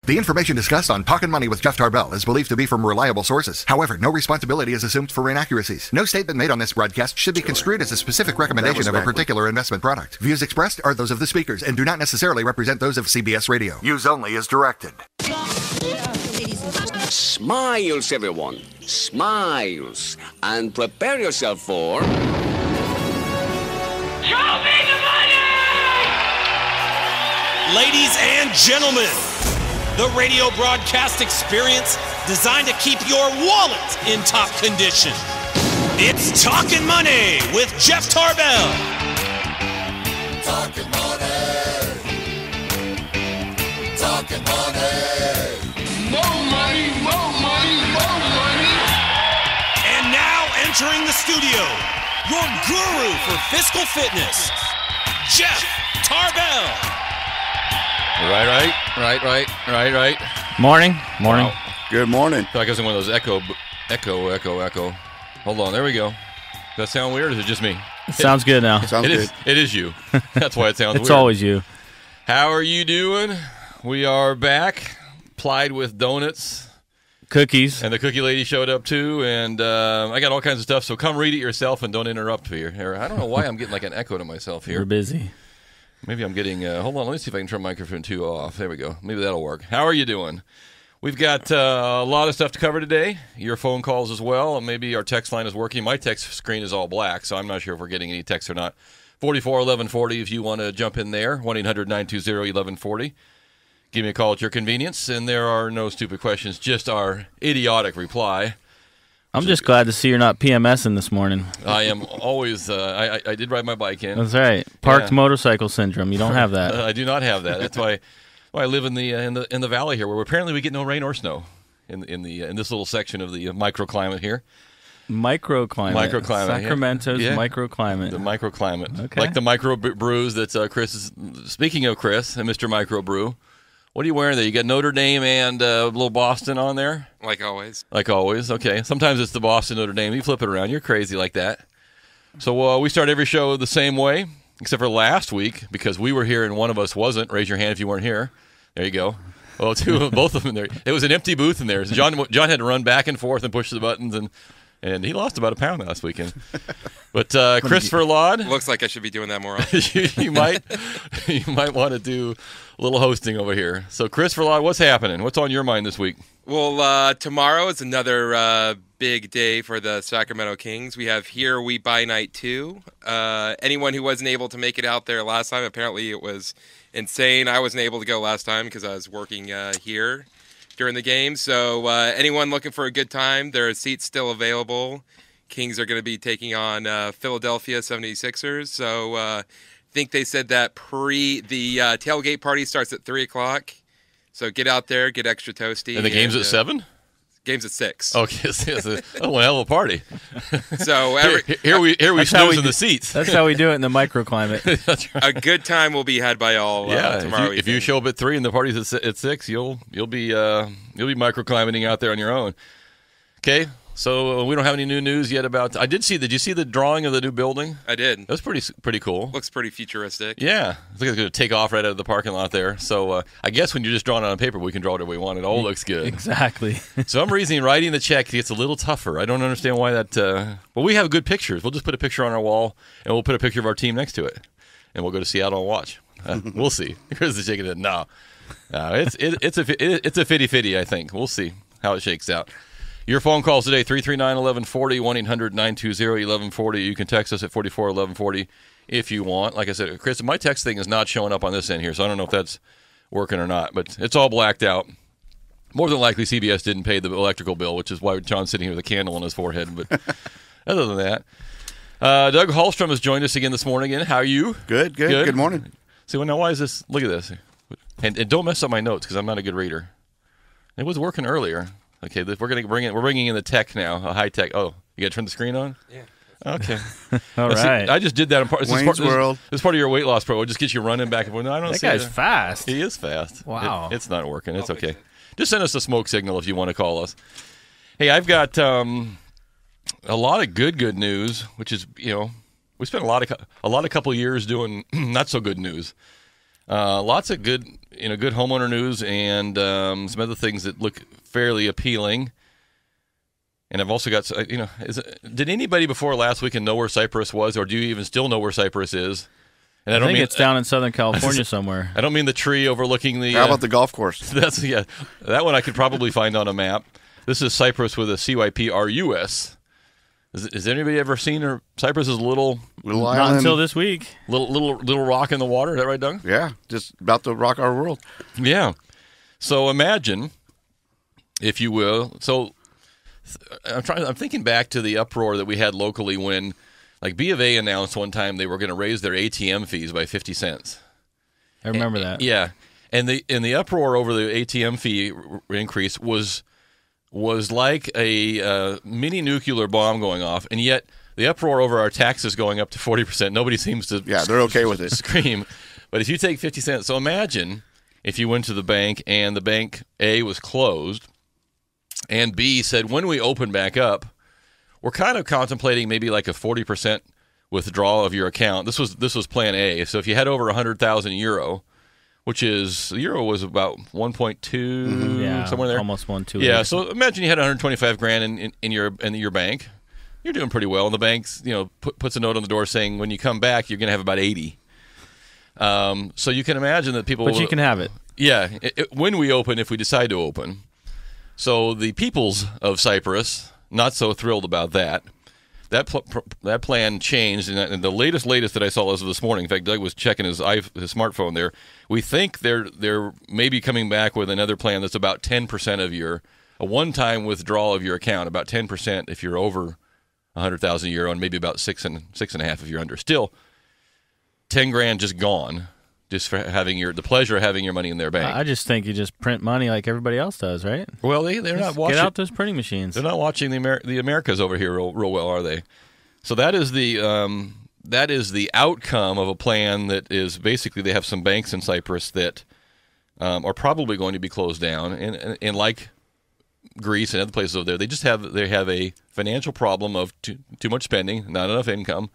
The information discussed on Talkin' Money with Jeff Tarbell is believed to be from reliable sources. However, no responsibility is assumed for inaccuracies. No statement made on this broadcast should be construed as a specific recommendation of a particular investment product. Views expressed are those of the speakers and do not necessarily represent those of CBS Radio. Use only as directed. Smiles, everyone. Smiles. And prepare yourself for... Show me the money! Ladies and gentlemen, the radio broadcast experience designed to keep your wallet in top condition. It's Talkin' Money with Jeff Tarbell. Talkin' money. Talkin' money. More money, more money, more money. And now entering the studio, your guru for fiscal fitness, Jeff Tarbell. Right. Morning. Wow. Good morning. I feel like I was in one of those echo. Hold on, there we go. Does that sound weird, or is it just me? Sounds good now. Sounds good. It is you. That's why it sounds weird. It's always you. How are you doing? We are back, plied with donuts. Cookies. And the cookie lady showed up, too, and I got all kinds of stuff, so come read it yourself and don't interrupt here. I don't know why I'm getting like an echo to myself here. We're busy. Maybe I'm getting, hold on, let me see if I can turn microphone 2 off. There we go. Maybe that'll work. How are you doing? We've got a lot of stuff to cover today. Your phone calls as well, and maybe our text line is working. My text screen is all black, so I'm not sure if we're getting any texts or not. 441140 if you want to jump in there, 1-800-920-1140. Give me a call at your convenience, and there are no stupid questions, just our idiotic reply. I'm just glad to see you're not PMSing this morning. I am always, I did ride my bike in. That's right. Parked motorcycle syndrome. You don't have that. I do not have that. That's why I live in the valley here, where apparently we get no rain or snow in this little section of the microclimate here. Microclimate. Sacramento's microclimate. The microclimate. Okay. Like the micro brews that Chris is. Speaking of Chris and Mr. Microbrew, what are you wearing there? You got Notre Dame and a little Boston on there? Like always. Like always. Okay. Sometimes it's the Boston Notre Dame. You flip it around. You're crazy like that. So we start every show the same way, except for last week, because we were here and one of us wasn't. Raise your hand if you weren't here. There you go. Well, both of them there. It was an empty booth in there. So John had to run back and forth and push the buttons, and he lost about a pound last weekend. But Christopher Laud, Looks like I should be doing that more often. you might want to do a little hosting over here. So Christopher Laud, what's happening? What's on your mind this week? Well, tomorrow is another big day for the Sacramento Kings. We have Here We Buy Night 2. Anyone who wasn't able to make it out there last time, apparently it was insane. I wasn't able to go last time because I was working here during the game. So anyone looking for a good time, there are seats still available. Kings are going to be taking on Philadelphia 76ers. So I think they said that the tailgate party starts at 3 o'clock. So get out there, get extra toasty. And the game's at 7? Game's at 6. Okay, it's a hell of a party. So here we snooze in the seats. That's how we do it in the microclimate. That's right. A good time will be had by all tomorrow. If you show up at 3 and the party's at 6, you'll be microclimating out there on your own. Okay. So we don't have any new news yet about. Did you see the drawing of the new building? I did. That's pretty cool. Looks pretty futuristic. Yeah, it's like it's going to take off right out of the parking lot there. So I guess when you're just drawing it on paper, we can draw it if we want. It all looks good. Exactly. Some reason writing the check gets a little tougher. I don't understand why that. Well, we have good pictures. We'll just put a picture on our wall, and we'll put a picture of our team next to it, and we'll go to Seattle and watch. We'll see. Here's the shaking head. No, it's a 50-50. I think we'll see how it shakes out. Your phone calls today, 339-1140, 1-800-920-1140. You can text us at 441140 if you want. Like I said, Chris, my text thing is not showing up on this end here, so I don't know if that's working or not, but it's all blacked out. More than likely, CBS didn't pay the electrical bill, which is why John's sitting here with a candle on his forehead. But other than that, Doug Hallstrom has joined us again this morning. How are you? Good. Good morning. See, well, now why is this? Look at this. And don't mess up my notes because I'm not a good reader. It was working earlier. Okay, we're bringing in the tech now, a high tech. Oh, you got to turn the screen on? Yeah. Okay. All right. I just did that. Wayne's World. This is part of your weight loss program. It just gets you running back and forth. No, I don't That see guy's it. fast. He is fast. Wow. It's not working. It's I'll fix okay. it. Just send us a smoke signal if you want to call us. Hey, I've got a lot of good news, which is, we spent a lot of couple years doing not so good news. Lots of good homeowner news and some other things that look fairly appealing. And I've also got, did anybody before last weekend know where Cypress was, or do you even still know where Cypress is? And I think it's down in Southern California somewhere. I don't mean the tree overlooking the... How about the golf course? That one I could probably find on a map. This is Cypress with a CYPRUS. Has anybody ever seen her? Cypress is a little island. Not until this week. Little rock in the water. Is that right, Doug? Yeah, just about to rock our world. Yeah. So imagine, if you will. So I'm thinking back to the uproar that we had locally when, like, B of A announced one time they were going to raise their ATM fees by 50 cents. I remember that. Yeah, and the uproar over the ATM fee increase was like a mini nuclear bomb going off, and yet the uproar over our taxes going up to 40%, nobody seems to they're okay with it. Scream. But if you take 50 cents, so imagine if you went to the bank and the bank A was closed, and B said, when we open back up, we're kind of contemplating maybe like a 40% withdrawal of your account. This was plan A. So if you had over 100,000 euro, which is, the euro was about 1.2, somewhere there. Almost 1.2. Yeah, so imagine you had 125 grand in your bank. You're doing pretty well. And the bank's, puts a note on the door saying when you come back, you're going to have about 80. So you can imagine that people... But you can have it. Yeah, when we open, if we decide to open. So the peoples of Cyprus, not so thrilled about that. That plan changed, and the latest that I saw as of this morning. In fact, Doug was checking his smartphone there. We think they're maybe coming back with another plan that's about 10% of a one-time withdrawal of your account, about 10% if you're over 100,000 euro, and maybe about 6.5 if you're under. Still, 10 grand just gone, just for having the pleasure of having your money in their bank. I just think you just print money like everybody else does, right? Well, they're not watching. Get out those printing machines. They're not watching the Americas over here real well, are they? So that is the outcome of a plan that is basically they have some banks in Cyprus that are probably going to be closed down, and like Greece and other places over there, they have a financial problem of too much spending, not enough income,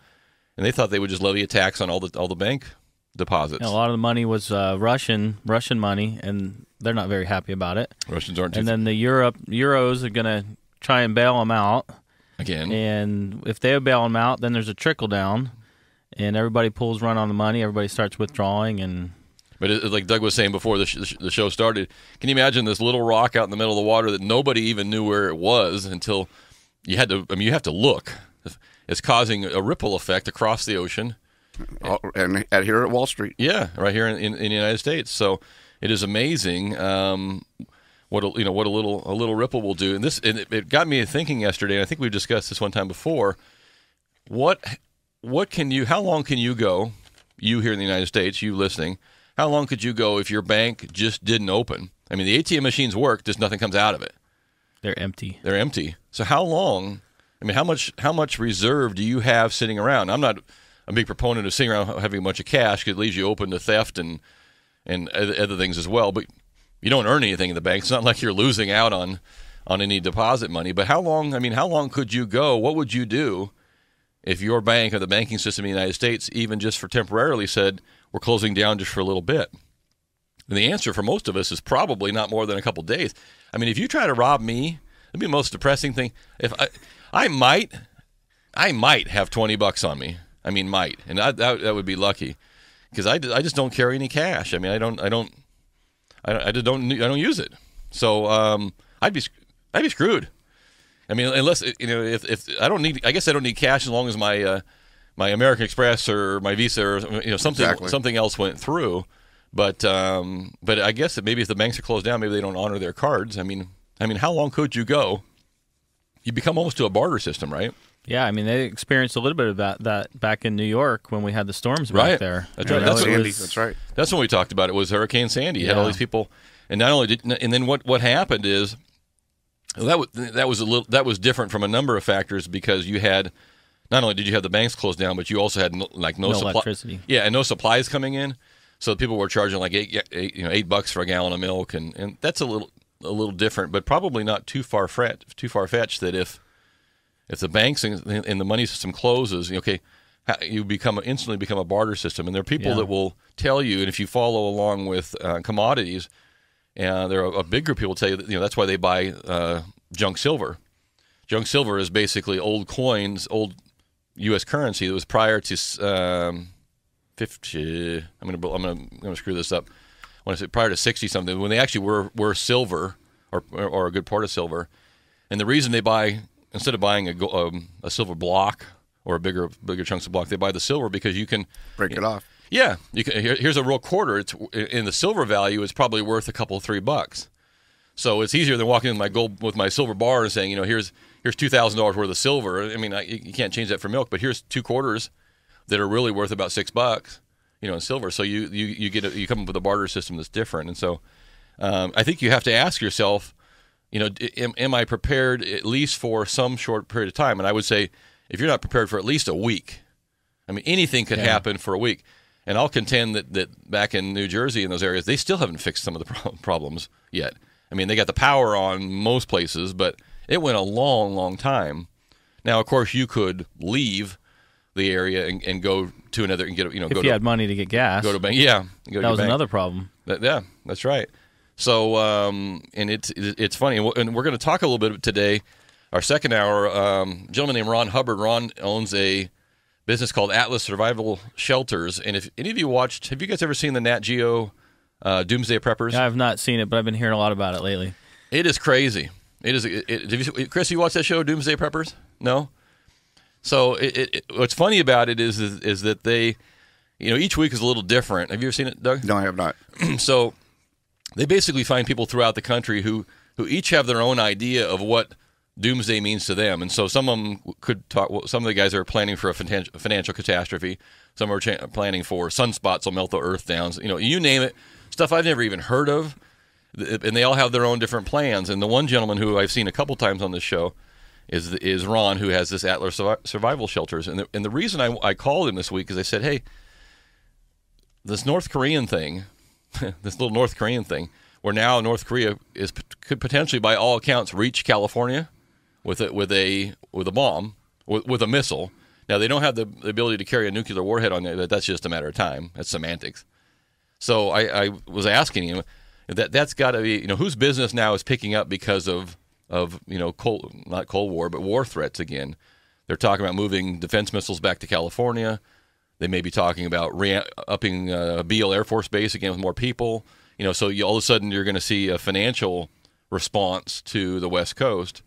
and they thought they would just levy a tax on all the bank deposits. A lot of the money was Russian money, and they're not very happy about it. Russians aren't too. And then the Euros are going to try and bail them out again. And if they bail them out, then there's a trickle down, and everybody pulls run on the money. Everybody starts withdrawing, But like Doug was saying before the show started, can you imagine this little rock out in the middle of the water that nobody even knew where it was until you had to? I mean, you have to look. It's causing a ripple effect across the ocean. And here at Wall Street. Yeah, right here in the United States. So it is amazing what a little ripple will do. And it got me thinking yesterday. And I think we've discussed this one time before. How long can you go? You here in the United States, you listening. How long could you go if your bank just didn't open? I mean, the ATM machines work, just nothing comes out of it. They're empty. They're empty. So how long? I mean, how much reserve do you have sitting around? I'm not a big proponent of sitting around having a bunch of cash because it leaves you open to theft and other things as well. But you don't earn anything in the bank. It's not like you're losing out on any deposit money. But how long? I mean, how long could you go? What would you do if your bank or the banking system in the United States, even just for temporarily, said we're closing down just for a little bit? And the answer for most of us is probably not more than a couple days. I mean, if you try to rob me, it'd be the most depressing thing. If I might have $20 on me. I mean, might, and that would be lucky, because I just don't carry any cash. I mean, I don't use it. So I'd be screwed. I mean, unless if I don't need, I guess I don't need cash as long as my American Express or my Visa or something else went through. But I guess that maybe if the banks are closed down, maybe they don't honor their cards. I mean, how long could you go? You become almost to a barter system, right? Yeah, I mean, they experienced a little bit of that back in New York when we had the storms back there. That's right. That's right. That's when we talked about it. Was Hurricane Sandy? You had all these people, and not only and then what happened is that was different from a number of factors, because you had not only did you have the banks closed down, but you also had no electricity. Yeah, and no supplies coming in, so people were charging like $8 for a gallon of milk, and that's a little different, but probably not too far fetched that if the banks and the money system closes, okay, you instantly become a barter system. And there are people that will tell you, and if you follow along with commodities, and there are a big group of people tell you that that's why they buy junk silver. Junk silver is basically old coins, old U.S. currency that was prior to 50. I'm gonna screw this up. When I say prior to 60 something, when they actually were silver or a good part of silver, and the reason they buy, instead of buying a silver block or a bigger chunks of block, they buy the silver because you can break it off. Yeah, you can. Here's a real quarter. It's in the silver value. It's probably worth a couple $3. So it's easier than walking with my silver bar and saying, here's $2,000 worth of silver. I mean, you can't change that for milk, but here's 2 quarters that are really worth about $6, in silver. So you come up with a barter system that's different. And so I think you have to ask yourself, am I prepared at least for some short period of time? And I would say, if you're not prepared for at least a week, I mean, anything could happen for a week. And I'll contend that back in New Jersey in those areas, they still haven't fixed some of the problems yet. I mean, they got the power on most places, but it went a long, long time. Now, of course, you could leave the area and go to another and get if you had money to get gas. Go to bank. Yeah, that was another problem. Yeah, that's right. So, and it's funny, and we're going to talk a little bit today. Our second hour, a gentleman named Ron Hubbard. Ron owns a business called Atlas Survival Shelters. And if any of you have you guys ever seen the Nat Geo Doomsday Preppers? I have not seen it, but I've been hearing a lot about it lately. It is crazy. It is. Chris, you watch that show, Doomsday Preppers? No. So what's funny about it is that they, each week is a little different. Have you ever seen it, Doug? No, I have not. So they basically find people throughout the country who each have their own idea of what doomsday means to them. And so some of them could talk. Some of the guys are planning for a financial catastrophe. Some are planning for sunspots will melt the earth down. You name it, stuff I've never even heard of. And they all have their own different plans. And the one gentleman who I've seen a couple times on this show is Ron, who has this Atlas Survival Shelters. And the reason I called him this week is I said, hey, this North Korean thing, this little North Korean thing, where now North Korea could potentially, by all accounts, reach California with a bomb, with a missile. Now, they don't have the ability to carry a nuclear warhead on there. That's just a matter of time. That's semantics. So I was asking him, that's got to be, whose business now is picking up because of not Cold War, but war threats again. They're talking about moving defense missiles back to California. They may be talking about upping Beale Air Force Base again with more people. So all of a sudden you're going to see a financial response to the West Coast.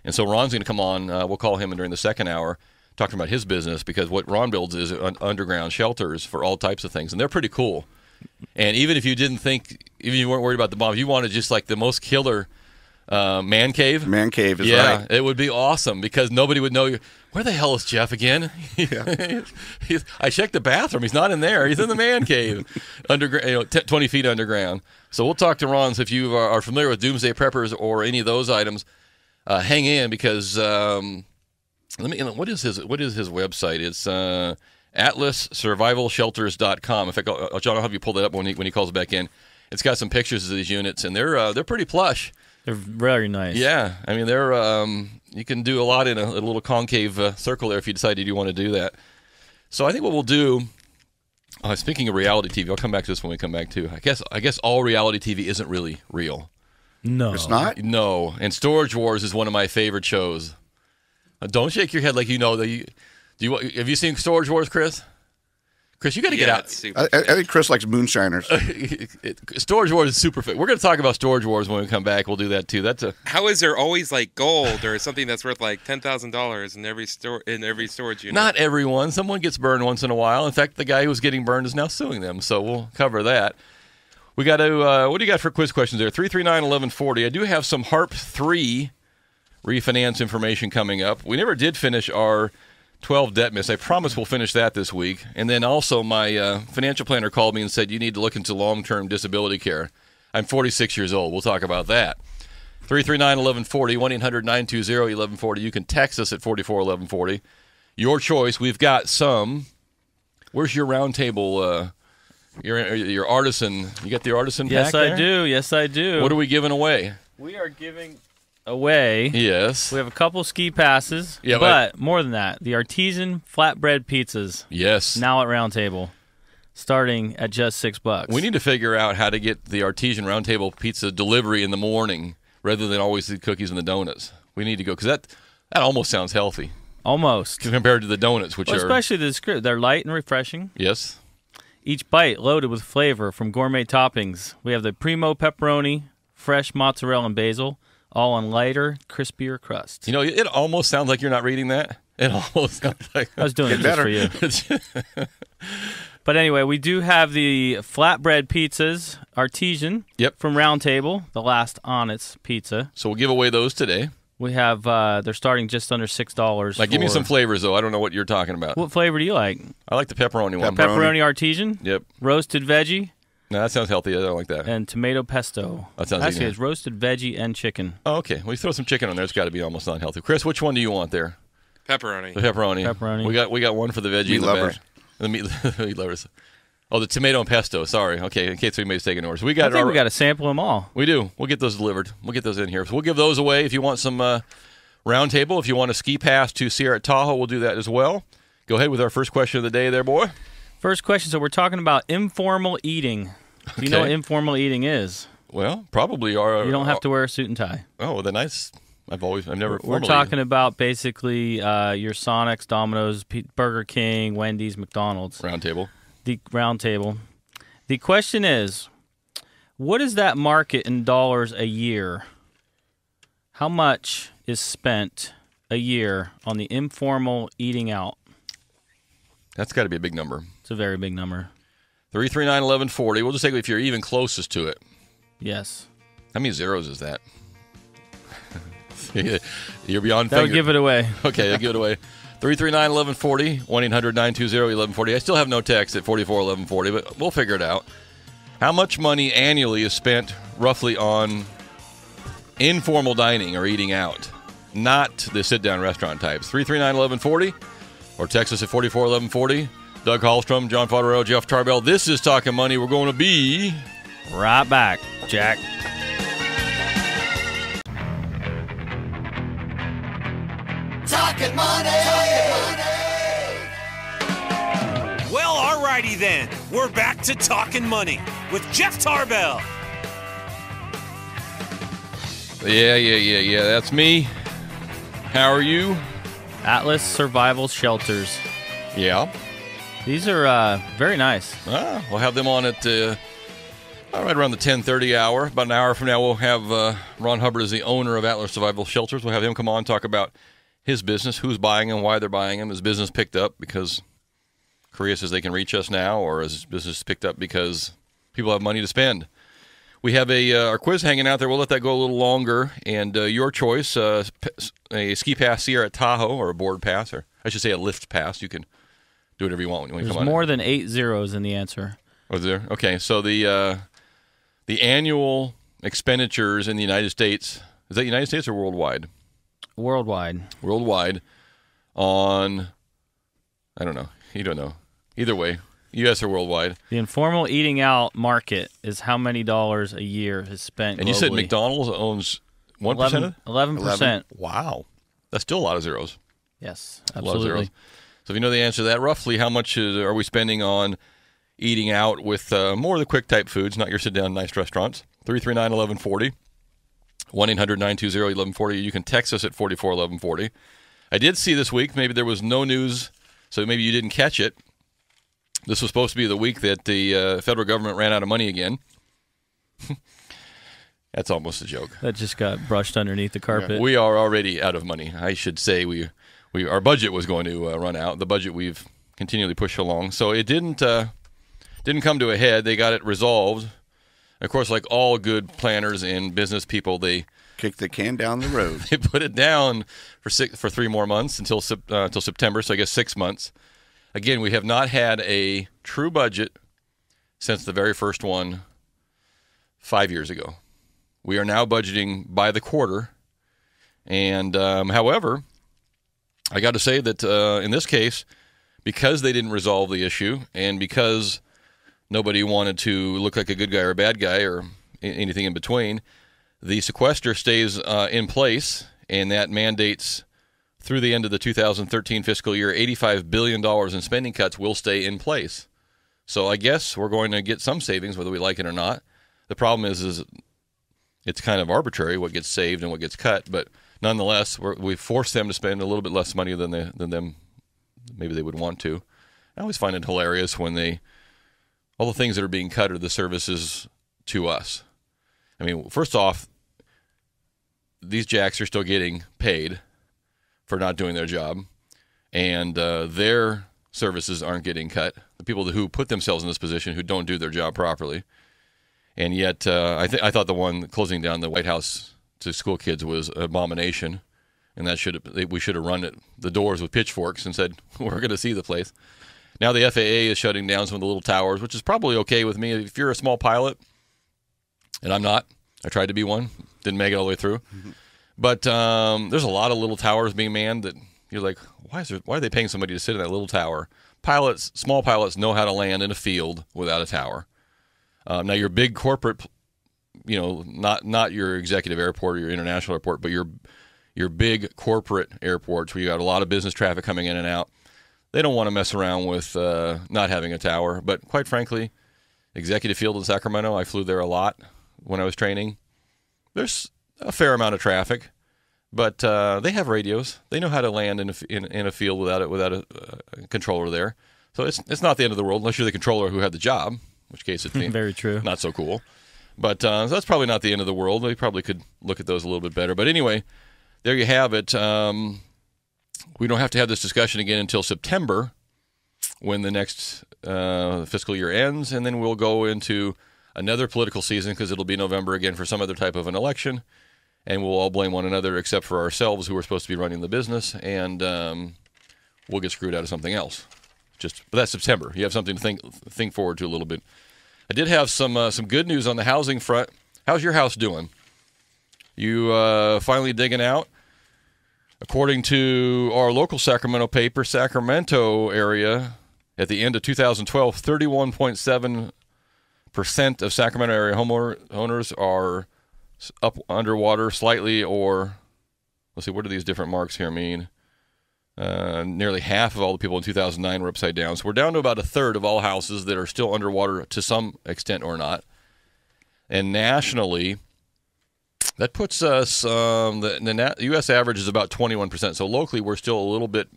And so Ron's going to come on. We'll call him during the second hour, talking about his business, because what Ron builds is underground shelters for all types of things, and they're pretty cool. And even if you didn't think, even if you weren't worried about the bombs, you wanted just like the most killer man cave. Man cave is right. Yeah, it would be awesome because nobody would know you. Where the hell is Jeff again? Yeah. I checked the bathroom. He's not in there. He's in the man cave, underground, 20 feet underground. So we'll talk to Ron. So if you are familiar with Doomsday Preppers or any of those items, hang in because what is his website? It's atlassurvivalshelters.com. In fact, John, I'll have you pull that up when he calls back in. It's got some pictures of these units, and they're pretty plush. They're very nice. Yeah, I mean they're you can do a lot in a little concave circle there if you decided you want to do that. So I think what we'll do. Speaking of reality TV, I'll come back to this when we come back too. I guess all reality TV isn't really real. No, it's not. No, and Storage Wars is one of my favorite shows. Don't shake your head like you know that. Have you seen Storage Wars, Chris? Chris, you got to get out. I think Chris likes moonshiners. Storage Wars is super fit. We're going to talk about Storage Wars when we come back. We'll do that too. How is there always like gold or something that's worth like $10,000 in every storage unit? Not everyone. Someone gets burned once in a while. In fact, the guy who was getting burned is now suing them. So we'll cover that. We got to. What do you got for quiz questions there? 339-1140. I do have some HARP 3 refinance information coming up. We never did finish our 12 debt miss. I promise we'll finish that this week. And then also my financial planner called me and said, you need to look into long-term disability care. I'm 46 years old. We'll talk about that. 339-1140, 1-800-920-1140. You can text us at 441140. Your choice. We've got some. Where's your round table? Your artisan. You got the artisan pack Yes, I there? do. Yes, I do. What are we giving away? We are giving away, Yes. we have a couple ski passes. Yeah, but more than that, the artisan flatbread pizzas Yes. now at Round Table, starting at just $6. We need to figure out how to get the artisan round table pizza delivery in the morning rather than always the cookies and the donuts. We need to go because that almost sounds healthy Almost. compared to the donuts, which Well, are especially the script. They're light and refreshing. yes. Each bite loaded with flavor from gourmet toppings. We have the primo pepperoni, fresh mozzarella and basil, all on lighter, crispier crust. You know, it almost sounds like you're not reading that. It almost sounds like I was doing it just for you. But anyway, we do have the flatbread pizzas, artisan, Yep. from Round Table, the last Onnit's pizza. So we'll give away those today. We have, they're starting just under $6. Like, give me some flavors though. I don't know what you're talking about. What flavor do you like? I like the pepperoni one. Pepperoni artisan, Yep. roasted veggie, No, that sounds healthy. I don't like that. and tomato pesto. That sounds Actually, good. it's roasted veggie and chicken. Oh, okay. Well, you throw some chicken on there. It's got to be almost unhealthy. Chris, which one do you want there? Pepperoni. The pepperoni. Pepperoni. We got one for the veggie Meat in the lovers. back. The meat lovers. Oh, the tomato and pesto. Sorry. Okay, in case we may take an order. So we got I think we got to sample them all. We do. We'll get those delivered. We'll get those in here. So we'll give those away. If you want some round table, if you want a ski pass to Sierra Tahoe, we'll do that as well. Go ahead with our first question of the day there, boy. First question. So we're talking about informal eating. Do you know what informal eating is? Well, probably our. You don't have to wear a suit and tie. Oh, the nice. I've never. We're talking about basically your Sonics, Domino's, Burger King, Wendy's, McDonald's. round table. The Round Table. The question is, what is that market in dollars a year? How much is spent a year on the informal eating out? That's got to be a big number. It's a very big number. 339-1140. We'll just take it if you're even closest to it. Yes. How many zeros is that? You're beyond That would finger. give it away. Okay, I'll give it away. 339-1140, 1-800-920-1140. I still have no text at 44-1140, but we'll figure it out. How much money annually is spent roughly on informal dining or eating out? Not the sit-down restaurant types. 339-1140 or text us at 44-1140. Doug Hallstrom, John Fodero, Jeff Tarbell. This is Talkin' Money. We're going to be Right back, Jack. Talkin' money. Well, alrighty then. We're back to Talkin' Money with Jeff Tarbell. Yeah. That's me. How are you? Atlas Survival Shelters. Yeah. These are very nice. We'll have them on at right around the 10:30 hour. About an hour from now, we'll have Ron Hubbard is the owner of Atlas Survival Shelters. We'll have him come on and talk about his business, who's buying them, why they're buying them. His business picked up because Korea says they can reach us now, or is his business picked up because people have money to spend? We have our quiz hanging out there. We'll let that go a little longer. And your choice, a ski pass Sierra Tahoe or a board pass, or I should say a lift pass. You can do whatever you want when you There's come on. more than 8 zeros in the answer. Oh, is there? Okay, so the annual expenditures in the United States, is that United States or worldwide? Worldwide. Worldwide on, I don't know. You don't know. Either way, U.S. or worldwide. The informal eating out market is how many dollars a year is spent And globally. you said McDonald's owns 1%? 11%. Wow. That's still a lot of zeros. Yes, A lot of zeros. absolutely. So if you know the answer to that, roughly how much are we spending on eating out with more of the quick type foods, not your sit-down nice restaurants? 339-1140. 1-800-920-1140. You can text us at 44-1140. I did see this week, maybe there was no news, so maybe you didn't catch it. This was supposed to be the week that the federal government ran out of money again. That's almost a joke. That just got brushed underneath the carpet. We are already out of money. I should say our budget was going to run out. The budget we've continually pushed along. So it didn't come to a head. They got it resolved. Of course, like all good planners and business people, they Kick the can down the road. they put it down for 3 more months until September. So I guess 6 months. Again, we have not had a true budget since the very first one 5 years ago. We are now budgeting by the quarter. And however, I got to say that in this case, because they didn't resolve the issue and because nobody wanted to look like a good guy or a bad guy or anything in between, the sequester stays in place, and that mandates through the end of the 2013 fiscal year, $85 billion in spending cuts will stay in place. So I guess we're going to get some savings, whether we like it or not. The problem is it's kind of arbitrary what gets saved and what gets cut, but nonetheless, we force them to spend a little bit less money than them maybe they would want to. I always find it hilarious when all the things that are being cut are the services to us. I mean, first off, these jacks are still getting paid for not doing their job, and their services aren't getting cut. The people who put themselves in this position who don't do their job properly. And yet, I thought the one closing down the White House to school kids was an abomination, and we should have run the doors with pitchforks and said, we're going to see the place. Now the FAA is shutting down some of the little towers, which is probably okay with me. If you're a small pilot, and I'm not, I tried to be one, didn't make it all the way through. Mm-hmm. But there's a lot of little towers being manned that you're like, why are they paying somebody to sit in that little tower? Small pilots know how to land in a field without a tower. Now your big corporate, not your executive airport or your international airport, but your big corporate airports where you got a lot of business traffic coming in and out, they don't want to mess around with not having a tower. But quite frankly, Executive Field in Sacramento, I flew there a lot when I was training. There's a fair amount of traffic, but they have radios. They know how to land in a field without a controller there. So it's not the end of the world unless you're the controller who had the job, in which case it's very true. Not so cool. But so that's probably not the end of the world. We probably could look at those a little bit better. But anyway, there you have it. We don't have to have this discussion again until September when the next fiscal year ends, and then we'll go into another political season because it'll be November again for some other type of an election, and we'll all blame one another except for ourselves who are supposed to be running the business, and we'll get screwed out of something else. But that's September. You have something to think forward to a little bit. I did have some good news on the housing front. How's your house doing? You finally digging out? According to our local Sacramento paper, Sacramento area, at the end of 2012, 31.7% of Sacramento area homeowners are up underwater slightly, or let's see, what do these different marks here mean? Nearly half of all the people in 2009 were upside down. So we're down to about a third of all houses that are still underwater to some extent or not. And nationally, that puts us, the U.S. average is about 21%. So locally, we're still a little bit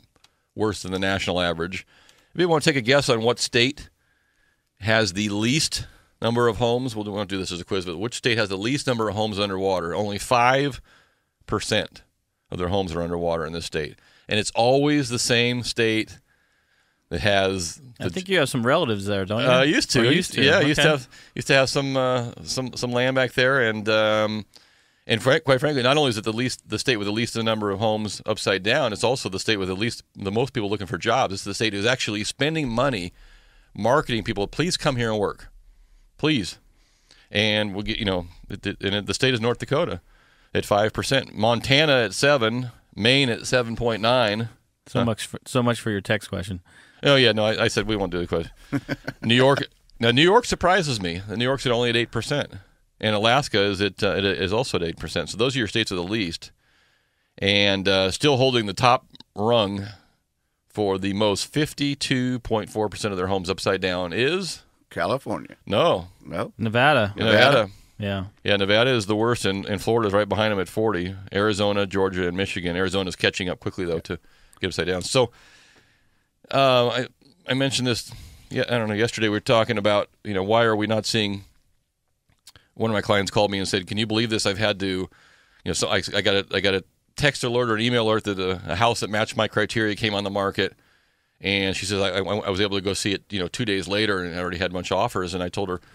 worse than the national average. If you want to take a guess on what state has the least number of homes, we won't do this as a quiz, but which state has the least number of homes underwater? Only 5% of their homes are underwater in this state. And it's always the same state that has. I think you have some relatives there, don't you? Used to. Yeah, okay. used to have some land back there, and quite frankly, not only is it the state with the least number of homes upside down, it's also the state with the most people looking for jobs. It's the state who's actually spending money marketing people. Please come here and work, please. And we'll get the state is North Dakota at 5%, Montana at 7%. Maine at 7.9. So much for your text question. Oh yeah, no, I said we won't do the question. New York surprises me. New York's at only at 8%, and Alaska is also at 8%. So those are your states with the least, and still holding the top rung for the most. 52.4% of their homes upside down is California. No, Nevada. Yeah. Yeah, Nevada is the worst, and Florida's right behind them at 40. Arizona, Georgia, and Michigan. Arizona's catching up quickly, though, to get upside down. So I mentioned this, yesterday we were talking about, why are we not seeing – one of my clients called me and said, can you believe this? I've had to so I got a text alert or an email alert that a house that matched my criteria came on the market, and she says I was able to go see it 2 days later, and I already had a bunch of offers, and I told her –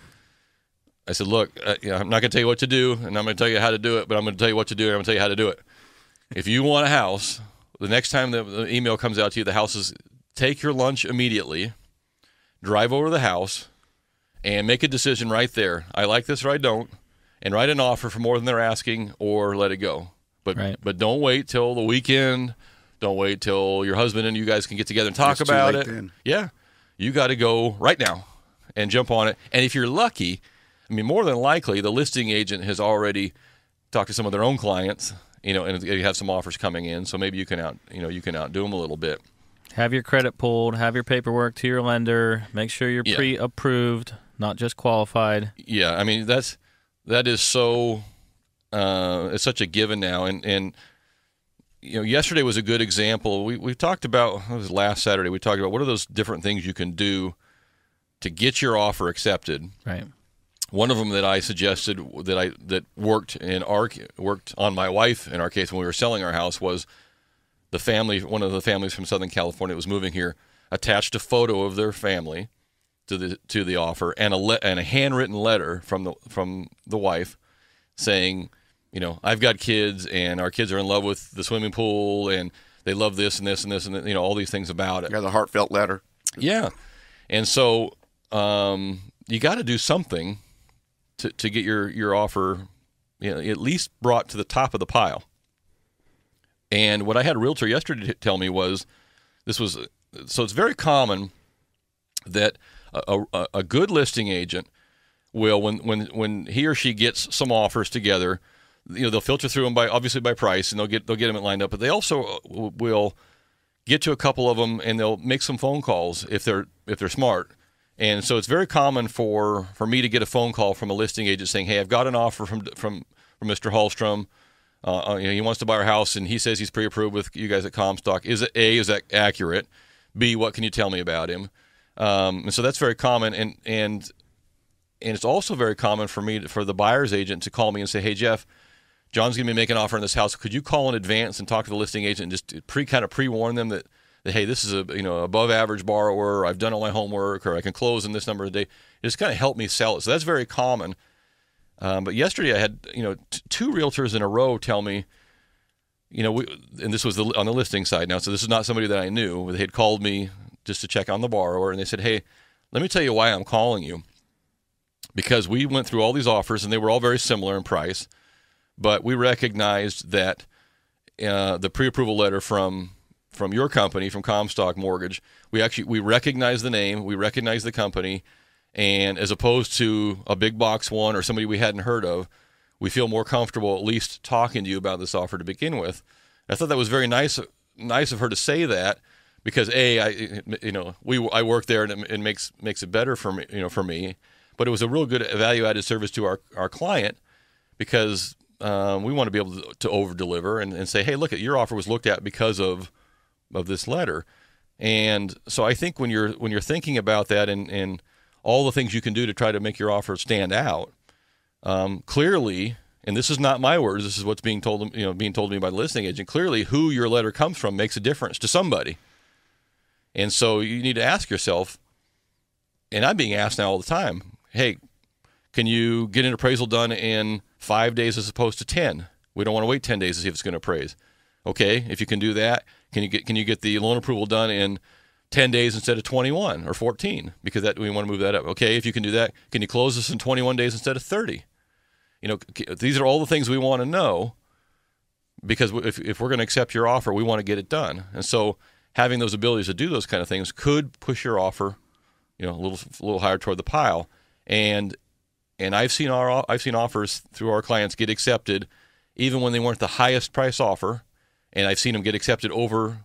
I said, look, I'm not going to tell you what to do, and I'm going to tell you how to do it, but I'm going to tell you what to do, and I'm going to tell you how to do it. If you want a house, the next time the email comes out to you, the house is take your lunch immediately, drive over to the house, and make a decision right there. I like this or I don't, and write an offer for more than they're asking or let it go. But don't wait till the weekend. Don't wait till your husband and you guys can get together and talk about it. Then. Yeah. You got to go right now and jump on it. And if you're lucky, more than likely, the listing agent has already talk to some of their own clients, and you have some offers coming in, so maybe you can outdo them a little bit. Have your credit pulled, have your paperwork to your lender, make sure you're pre-approved, not just qualified. Yeah, I mean that is so it's such a given now, and yesterday was a good example. We talked about, it was last Saturday, we talked about what are those different things you can do to get your offer accepted. Right. One of them that I suggested that worked on my wife in our case when we were selling our house was one of the families from Southern California that was moving here attached a photo of their family to the offer and a handwritten letter from the wife saying, I've got kids and our kids are in love with the swimming pool and they love this and this and this and all these things about it. Yeah, the heartfelt letter. Yeah, and so you got to do something to get your offer, at least brought to the top of the pile. And what I had a realtor yesterday tell me was, so it's very common that a good listing agent will, when he or she gets some offers together, they'll filter through them obviously by price, and they'll get them lined up. But they also will get to a couple of them, and they'll make some phone calls if they're smart. And so it's very common for me to get a phone call from a listing agent saying, "Hey, I've got an offer from Mr. Hallstrom. He wants to buy our house, and he says he's pre-approved with you guys at Comstock. Is that accurate? B, what can you tell me about him?" And so that's very common, and it's also very common for the buyer's agent to call me and say, "Hey, Jeff, John's going to be making an offer in this house. Could you call in advance and talk to the listing agent and just pre-warn them that hey, this is a above average borrower. I've done all my homework, or I can close in this number of days." It just kind of helped me sell it. So that's very common. But yesterday I had two realtors in a row tell me, and this was on the listing side now. So this is not somebody that I knew. They had called me just to check on the borrower, and they said, "Hey, let me tell you why I'm calling you, because we went through all these offers and they were all very similar in price, but we recognized that the pre-approval letter from your company, from Comstock Mortgage, we recognize the name, we recognize the company, and as opposed to a big box one or somebody we hadn't heard of, we feel more comfortable at least talking to you about this offer to begin with." I thought that was very nice of her to say that, because I work there and it makes it better for me, but it was a real good value-added service to our client, because we want to be able to over-deliver and say, "Hey, look, your offer was looked at because of this letter." And so I think when you're thinking about that and all the things you can do to try to make your offer stand out, clearly, and this is not my words, this is what's being told to me by the listing agent, clearly who your letter comes from makes a difference to somebody. And so you need to ask yourself, and I'm being asked now all the time, "Hey, can you get an appraisal done in 5 days as opposed to 10? We don't want to wait 10 days to see if it's going to appraise." Okay, if you can do that, can you get the loan approval done in 10 days instead of 21 or 14? Because we want to move that up. Okay, if you can do that, can you close this in 21 days instead of 30? These are all the things we want to know, because if we're going to accept your offer, we want to get it done. And so having those abilities to do those kind of things could push your offer, a little higher toward the pile. And I've seen offers through our clients get accepted even when they weren't the highest price offer, and I've seen them get accepted over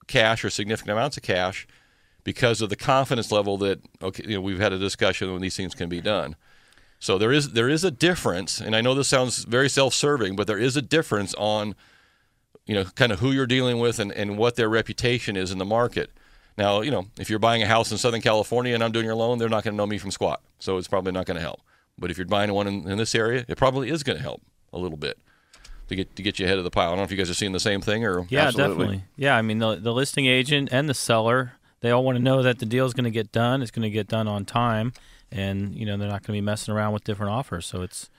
cash or significant amounts of cash because of the confidence level that we've had a discussion when these things can be done. So there is a difference, and I know this sounds very self-serving, but there is a difference on kind of who you're dealing with and what their reputation is in the market. Now, if you're buying a house in Southern California and I'm doing your loan, they're not going to know me from squat, so it's probably not going to help. But if you're buying one in this area, it probably is going to help a little bit to get you ahead of the pile. I don't know if you guys are seeing the same thing or. Yeah, Absolutely. Definitely. Yeah, I mean the listing agent and the seller, they all want to know that the deal is going to get done. It's going to get done on time, and they're not going to be messing around with different offers. So it's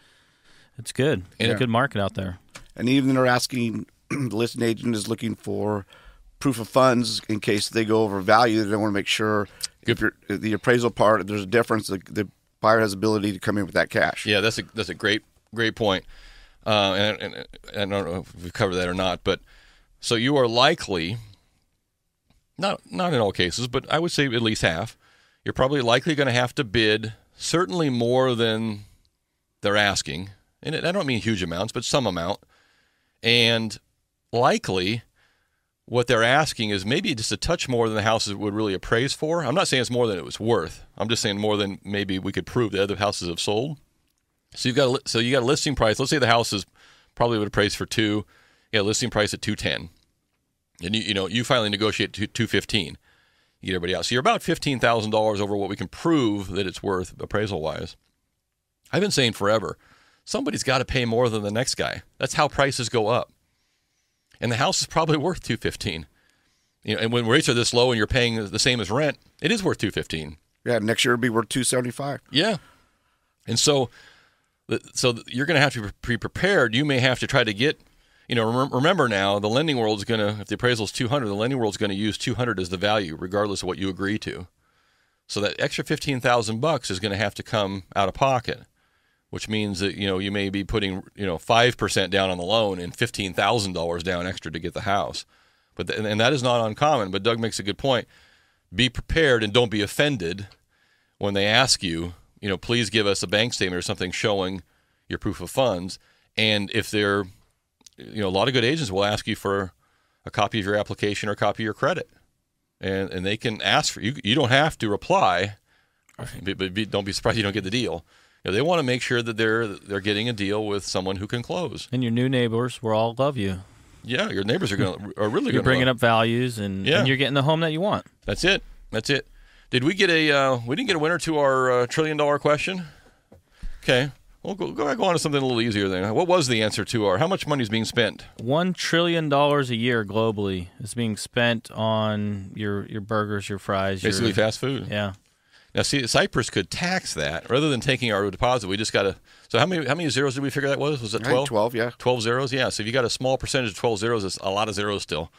good. It's a good market out there. And even they're asking, the listing agent is looking for proof of funds in case they go over value. They want to make sure if the appraisal part, there's a difference. The buyer has ability to come in with that cash. Yeah, that's a great point. And I don't know if we've covered that or not, but so you are likely, not in all cases, but I would say at least half, you're probably likely going to have to bid certainly more than they're asking, and I don't mean huge amounts, but some amount. And likely what they're asking is maybe just a touch more than the houses would really appraise for. I'm not saying it's more than it was worth. I'm just saying more than maybe we could prove the other houses have sold. So you got a listing price. Let's say the house is probably would appraise for 2. You got a listing price at 210, and you finally negotiate to 215. You get everybody out. So you're about $15,000 over what we can prove that it's worth appraisal wise. I've been saying forever, somebody's got to pay more than the next guy. That's how prices go up. And the house is probably worth $215. And when rates are this low and you're paying the same as rent, it is worth $215. Yeah, next year it'll be worth $275. Yeah. And so you're going to have to be prepared. You may have to try to get, remember now, the lending world is going to, if the appraisal is 200, the lending world is going to use 200 as the value, regardless of what you agree to. So that extra $15,000 is going to have to come out of pocket, which means that, you may be putting, 5% down on the loan and $15,000 down extra to get the house. And that is not uncommon, but Doug makes a good point. Be prepared and don't be offended when they ask you, please give us a bank statement or something showing your proof of funds. And if they're, a lot of good agents will ask you for a copy of your application or a copy of your credit. And they can ask for you. You don't have to reply, but don't be surprised you don't get the deal. They want to make sure that they're getting a deal with someone who can close. And your new neighbors will all love you. Yeah, your neighbors are really going to. You're bringing up values, and you're getting the home that you want. That's it. Did we get we didn't get a winner to our $1 trillion question? Okay. We'll go on to something a little easier then. What was the answer to how much money is being spent? $1 trillion a year globally is being spent on your burgers, your fries. Basically fast food. Yeah. Now, see, Cyprus could tax that. Rather than taking our deposit, we just got to... So how many zeros did we figure that was? Was it 12? 12, yeah. 12 zeros, yeah. So if you got a small percentage of 12 zeros, it's a lot of zeros still.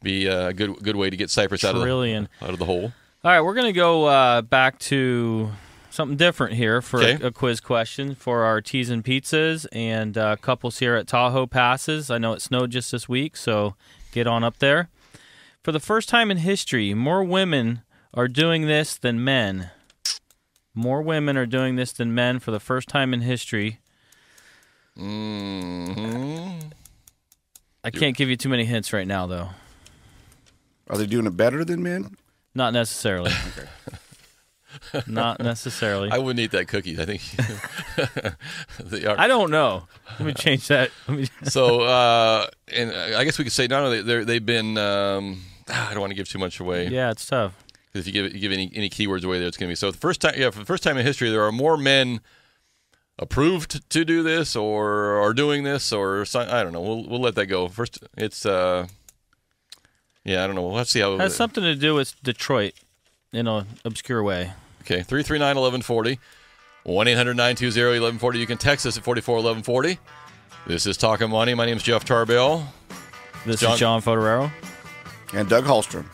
Be a good way to get Cyprus out of the hole. All right, we're going to go back to something different here for a quiz question for our teas and pizzas and couples here at Tahoe passes. I know it snowed just this week, so get on up there. For the first time in history, more women are doing this than men. More women are doing this than men for the first time in history. Mm-hmm. I can't give you too many hints right now, though. Are they doing it better than men? Not necessarily. Not necessarily. I wouldn't eat that cookie. I think. I don't know. Let me change that. So, and I guess we could say not only they've been. I don't want to give too much away. Yeah, it's tough. Because if you give any keywords away, there it's going to be. So for the first time in history, there are more men approved to do this, or are doing this, or I don't know. We'll let that go. First, it's I don't know. Let's see how it has something to do with Detroit in an obscure way. Okay, 339-1140, 1-800-920-1140. You can text us at 441140. This is Talkin' Money. My name is Jeff Tarbell. This is John Fotoraro. And Doug Hallstrom.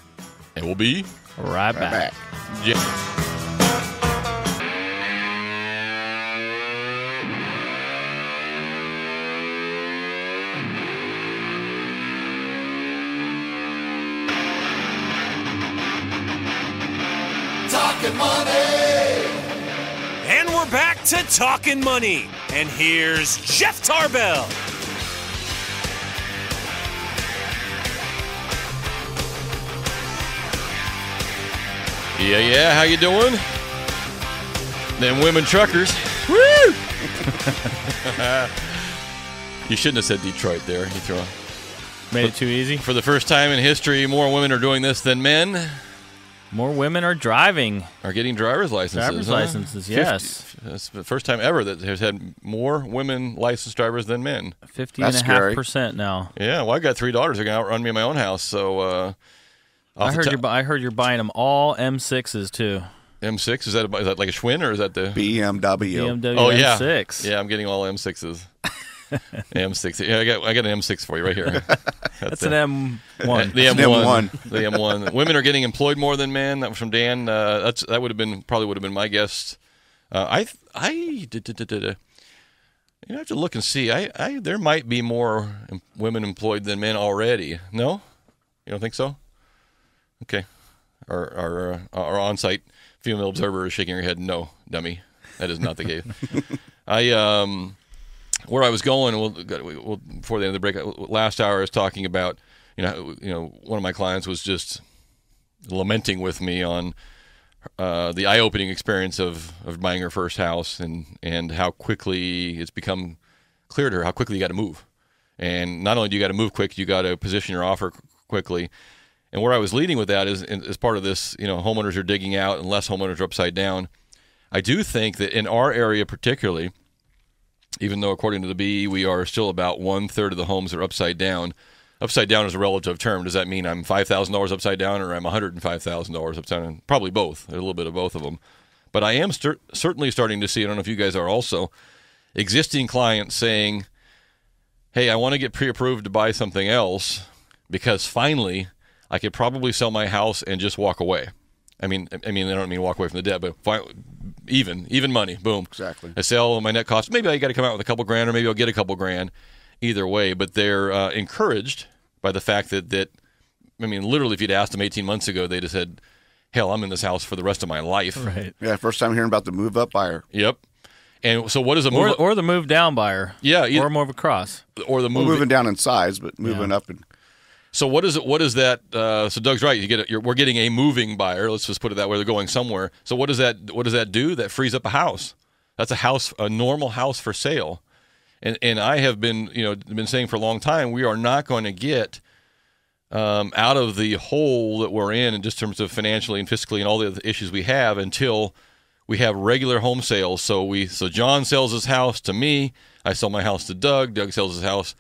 And we'll be right back. Yeah. Talkin' Money. And we're back to Talkin' Money. And here's Jeff Tarbell. Yeah, how you doing? Them women truckers. Woo! You shouldn't have said Detroit there. Made it too easy? For the first time in history, more women are doing this than men. More women are driving. Are getting driver's licenses. Yes. That's the first time ever that has had more women licensed drivers than men. 50.5% now. Yeah, well, I got 3 daughters that are going to outrun me in my own house, so... I heard you're buying them all M6s too. M6 is that like a Schwinn or is that the BMW? BMW M6. Yeah, I'm getting all M6s. M6. Yeah, I got an M6 for you right here. That's an M1. The M1. The M1. Women are getting employed more than men. That was from Dan. That would have been my guess. I did. You have to look and see. There might be more women employed than men already. No, you don't think so? Okay. Our on-site female observer is shaking her head. No, dummy. That is not the case. where I was going, we'll before the end of the break, last hour I was talking about, one of my clients was just lamenting with me on the eye-opening experience of buying her first house and how quickly it's become clear to her how quickly you got to move. And not only do you got to move quick, you got to position your offer quickly. And where I was leading with that is, as part of this, homeowners are digging out and less homeowners are upside down. I do think that in our area particularly, even though according to the BE we are still about 1/3 of the homes are upside down. Upside down is a relative term. Does that mean I'm $5,000 upside down or I'm $105,000 upside down? Probably both, a little bit of both of them. But I am certainly starting to see, I don't know if you guys are also, existing clients saying, hey, I want to get pre-approved to buy something else because finally I could probably sell my house and just walk away. I mean, I don't mean walk away from the debt, but even money, boom. Exactly. I sell my net cost. Maybe I got to come out with a couple grand, or maybe I'll get a couple grand. Either way, but they're encouraged by the fact that literally, if you'd asked them 18 months ago, they'd have said, hell, I'm in this house for the rest of my life. Right. Yeah, first time hearing about the move-up buyer. Yep. And so what is a move or the move down buyer? Yeah, or more of a cross, or the move moving down in size, but moving up. And so what is it? What is that? So Doug's right. We're getting a moving buyer. Let's just put it that way. They're going somewhere. So what does that do? That frees up a house. That's a normal house for sale. And I have been saying for a long time, we are not going to get out of the hole that we're in just terms of financially and fiscally and all the other issues we have until we have regular home sales. So John sells his house to me, I sell my house to Doug, Doug sells his house,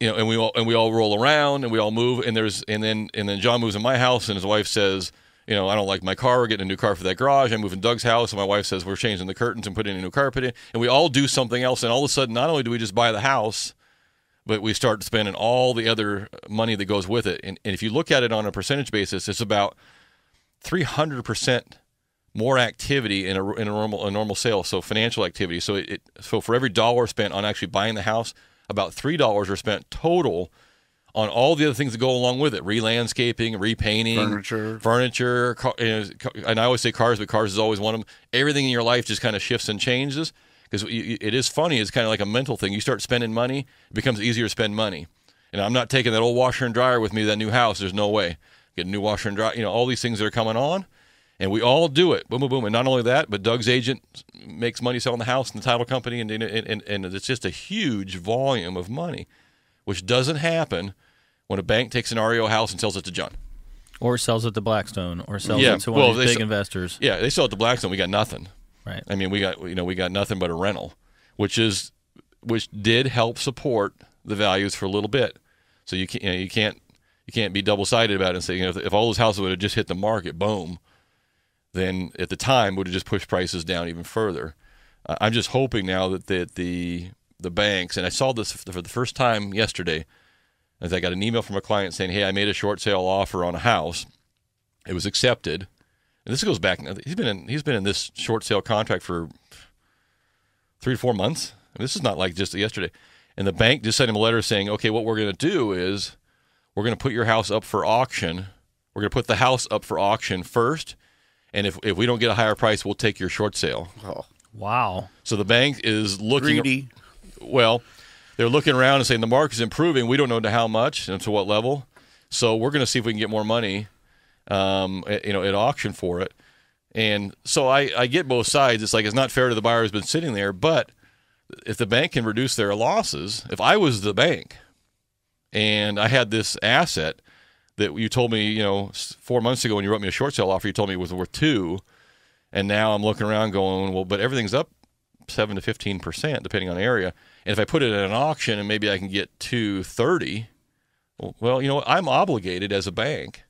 and we all roll around and we all move, and then John moves in my house and his wife says, I don't like my car. We're getting a new car for that garage. I'm moving Doug's house, and my wife says we're changing the curtains and putting a new carpet in. And we all do something else, and all of a sudden, not only do we just buy the house, but we start spending all the other money that goes with it. And if you look at it on a percentage basis, it's about 300% more activity in a normal sale. So financial activity. So so for every dollar spent on actually buying the house, about $3 are spent total on all the other things that go along with it: re-landscaping, repainting, furniture. And I always say cars, but cars is always one of them. Everything in your life just kind of shifts and changes because it is funny. It's kind of like a mental thing. You start spending money, it becomes easier to spend money. And I'm not taking that old washer and dryer with me to that new house. There's no way. Get a new washer and dryer. All these things that are coming on, and we all do it. Boom, boom, boom. And not only that, but Doug's agent makes money selling the house and the title company, and it's just a huge volume of money, which doesn't happen when a bank takes an REO house and sells it to John. Or sells it to Blackstone, or sells it to one of these big investors. Yeah, they sell it to Blackstone. We got nothing. Right. I mean, we got nothing but a rental, which did help support the values for a little bit. So you can't be double-sided about it and say, if all those houses would have just hit the market, boom, then at the time would have just pushed prices down even further. I'm just hoping now that the banks, and I saw this for the first time yesterday, as I got an email from a client saying, hey, I made a short sale offer on a house. It was accepted. And this goes back, he's been in this short sale contract for 3 to 4 months. I mean, this is not like just yesterday. And the bank just sent him a letter saying, okay, what we're going to do is we're going to put your house up for auction. We're going to put the house up for auction first. And if we don't get a higher price, we'll take your short sale. Oh, wow. So the bank is looking. Greedy. Well, they're looking around and saying the market's improving. We don't know to how much and to what level. So we're going to see if we can get more money, at auction for it. And so I get both sides. It's like it's not fair to the buyer who's been sitting there. But if the bank can reduce their losses, if I was the bank and I had this asset that you told me, 4 months ago when you wrote me a short sale offer, you told me it was worth 2, and now I'm looking around going, well, but everything's up 7 to 15% depending on area. And if I put it at an auction and maybe I can get 230, well, I'm obligated as a bank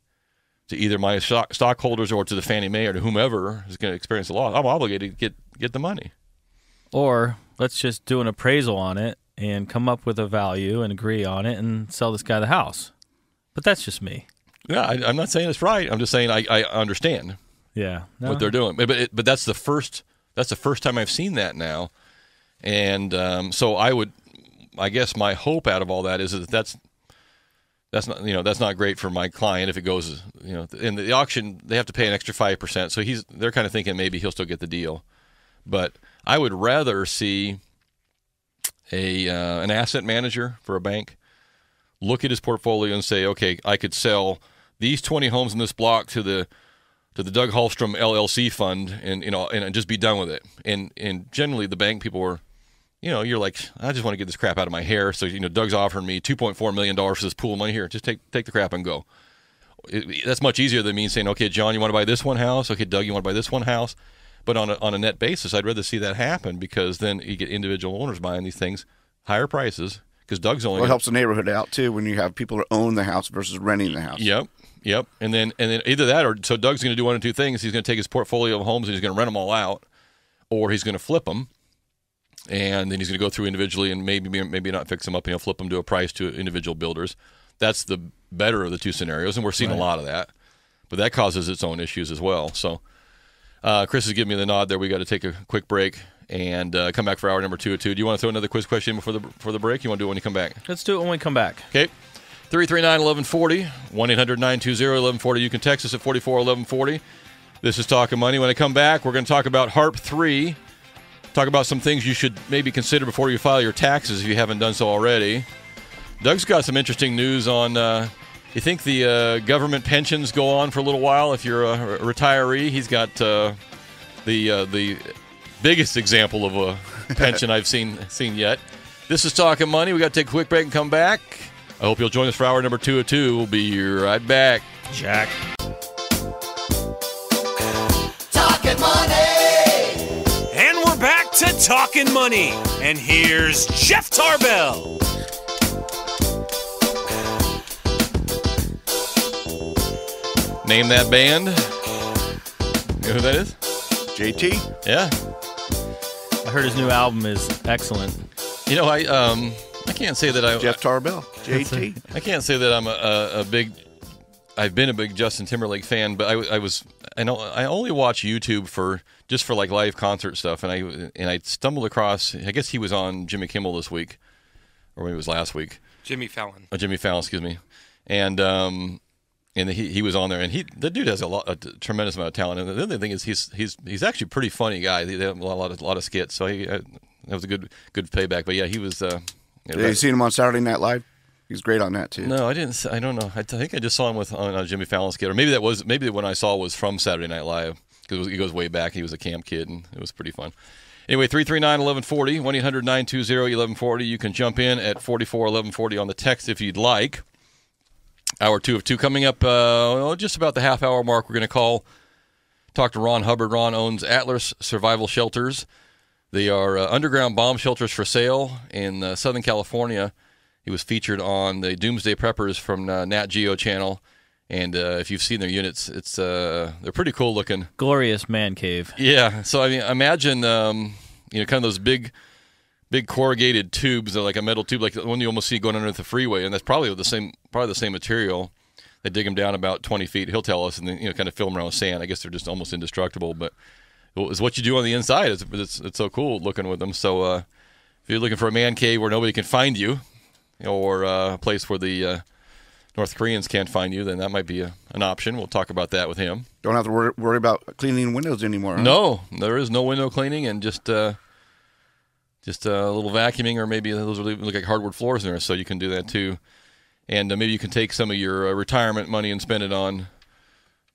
to either my stockholders or to the Fannie Mae or to whomever is going to experience the loss. I'm obligated to get the money. Or let's just do an appraisal on it and come up with a value and agree on it and sell this guy the house. But that's just me. Yeah, I'm not saying it's right. I'm just saying I understand. Yeah, what they're doing. But that's the first time I've seen that now. And so I guess my hope out of all that is that that's not great for my client if it goes, in the auction they have to pay an extra 5%. So they're kind of thinking maybe he'll still get the deal. But I would rather see an asset manager for a bank look at his portfolio and say, okay, I could sell these 20 homes in this block to the Doug Hallstrom LLC fund and just be done with it. And generally the bank people were, you're like, I just want to get this crap out of my hair. So, Doug's offering me $2.4 million for this pool of money. Here, just take the crap and go. That's much easier than me saying, okay, John, you want to buy this one house? Okay, Doug, you want to buy this one house? But on a net basis, I'd rather see that happen because then you get individual owners buying these things, higher prices, because Doug's only... Well, it helps the neighborhood out, too, when you have people that own the house versus renting the house. Yep. And then either that or so Doug's going to do one of two things. He's going to take his portfolio of homes and he's going to rent them all out, or he's going to flip them, and then he's going to go through individually and maybe not fix them up and he'll flip them to a price to individual builders. That's the better of the two scenarios, and we're seeing a lot of that. But that causes its own issues as well. So Chris is giving me the nod there. We got to take a quick break and come back for hour number 2 of 2. Do you want to throw another quiz question before the break? You want to do it when you come back? Let's do it when we come back. Okay. 339-1140, 1-800-920-1140. You can text us at 44-1140. This is Talkin' Money. When I come back, we're going to talk about HARP 3, talk about some things you should maybe consider before you file your taxes if you haven't done so already. Doug's got some interesting news on, you think the government pensions go on for a little while if you're a retiree? He's got the biggest example of a pension I've seen yet. This is Talkin' Money. We got to take a quick break and come back. I hope you'll join us for hour number 2 of 2. We'll be right back. Jack. Talkin' Money. And we're back to Talkin' Money. And here's Jeff Tarbell. Name that band. You know who that is? JT? Yeah. I heard his new album is excellent. I can't say that Jeff Tarbell. JT. I can't say that I'm I've been a big Justin Timberlake fan, but I only watch YouTube for like live concert stuff, and I stumbled across, I guess he was on Jimmy Kimmel this week, or maybe it was last week. Jimmy Fallon. Jimmy Fallon, excuse me. And he was on there, and the dude has a tremendous amount of talent. And the other thing is he's actually a pretty funny guy. They have a lot of skits, so that was a good payback. But yeah, he was. Have you seen him on Saturday Night Live? He's great on that too. No, I didn't. I don't know. I think I just saw him on a Jimmy Fallon skit, or maybe the one I saw was from Saturday Night Live because he goes way back. He was a camp kid, and it was pretty fun. Anyway, 339-1140, 1-800-920-1140. You can jump in at 44-1140 on the text if you'd like. Hour 2 of 2 coming up. Just about the half hour mark. We're going to talk to Ron Hubbard. Ron owns Atlas Survival Shelters. They are underground bomb shelters for sale in Southern California. He was featured on the Doomsday Preppers from Nat Geo channel, and if you've seen their units, they're pretty cool looking. Glorious man cave. Yeah. So I mean, imagine kind of those big corrugated tubes, like a metal tube, like the one you almost see going underneath the freeway, and that's probably the same material. They dig them down about 20 feet. He'll tell us, and then kind of fill them around with sand. I guess they're just almost indestructible, but it's what you do on the inside. It's so cool looking with them. So if you're looking for a man cave where nobody can find you, or a place where the North Koreans can't find you, then that might be an option. We'll talk about that with him. Don't have to worry about cleaning windows anymore. Huh? No, there is no window cleaning, and just a little vacuuming, or maybe those look like hardwood floors in there, so you can do that too. And maybe you can take some of your retirement money and spend it on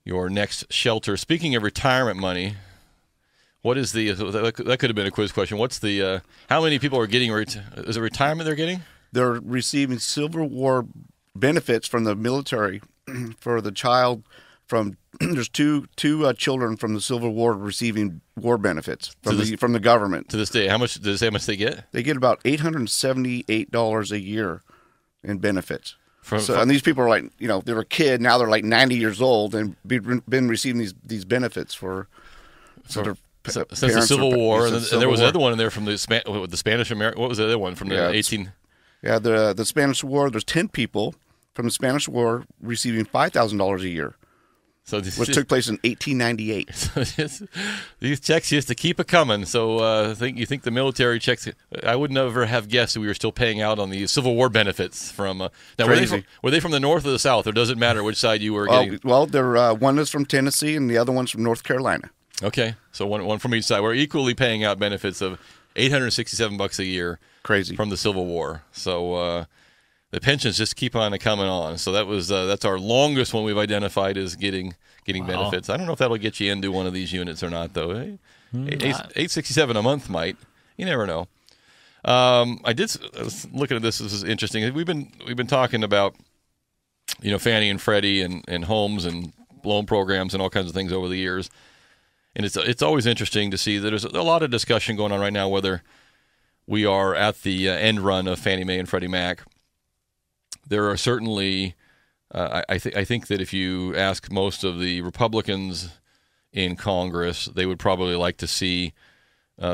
your next shelter. Speaking of retirement money, what is that could have been a quiz question. What's the how many people are getting is it retirement they're getting? They're receiving Civil War benefits from the military for the child from. There's two children from the Civil War receiving war benefits from the government to this day. How much does it say? How much they get? They get about $878 a year in benefits. And these people are like, they were a kid, now they're like 90 years old and been receiving these benefits for their since the Civil War. And there was another one in there from the Spanish American. What was the other one from the 18? Yeah, the Spanish War. There's 10 people from the Spanish War receiving $5,000 a year. So which took place in 1898. So these checks used to keep it coming. So you think the military checks? I would never have guessed that we were still paying out on the Civil War benefits from. Now, were they from the North or the South? Or does it matter which side you were getting? Well, one is from Tennessee and the other one's from North Carolina. Okay, so one from each side. We're equally paying out benefits of $867 a year. Crazy. from the Civil War. So the pensions just keep on coming on. So that's our longest one we've identified as getting benefits. I don't know if that'll get you into one of these units or not, though. $867 a month might. You never know. I was looking at this. This is interesting. We've been talking about Fannie and Freddie and homes and loan programs and all kinds of things over the years, and it's always interesting to see that there's a lot of discussion going on right now whether we are at the end run of Fannie Mae and Freddie Mac. There are certainly, I think that if you ask most of the Republicans in Congress, they would probably like to see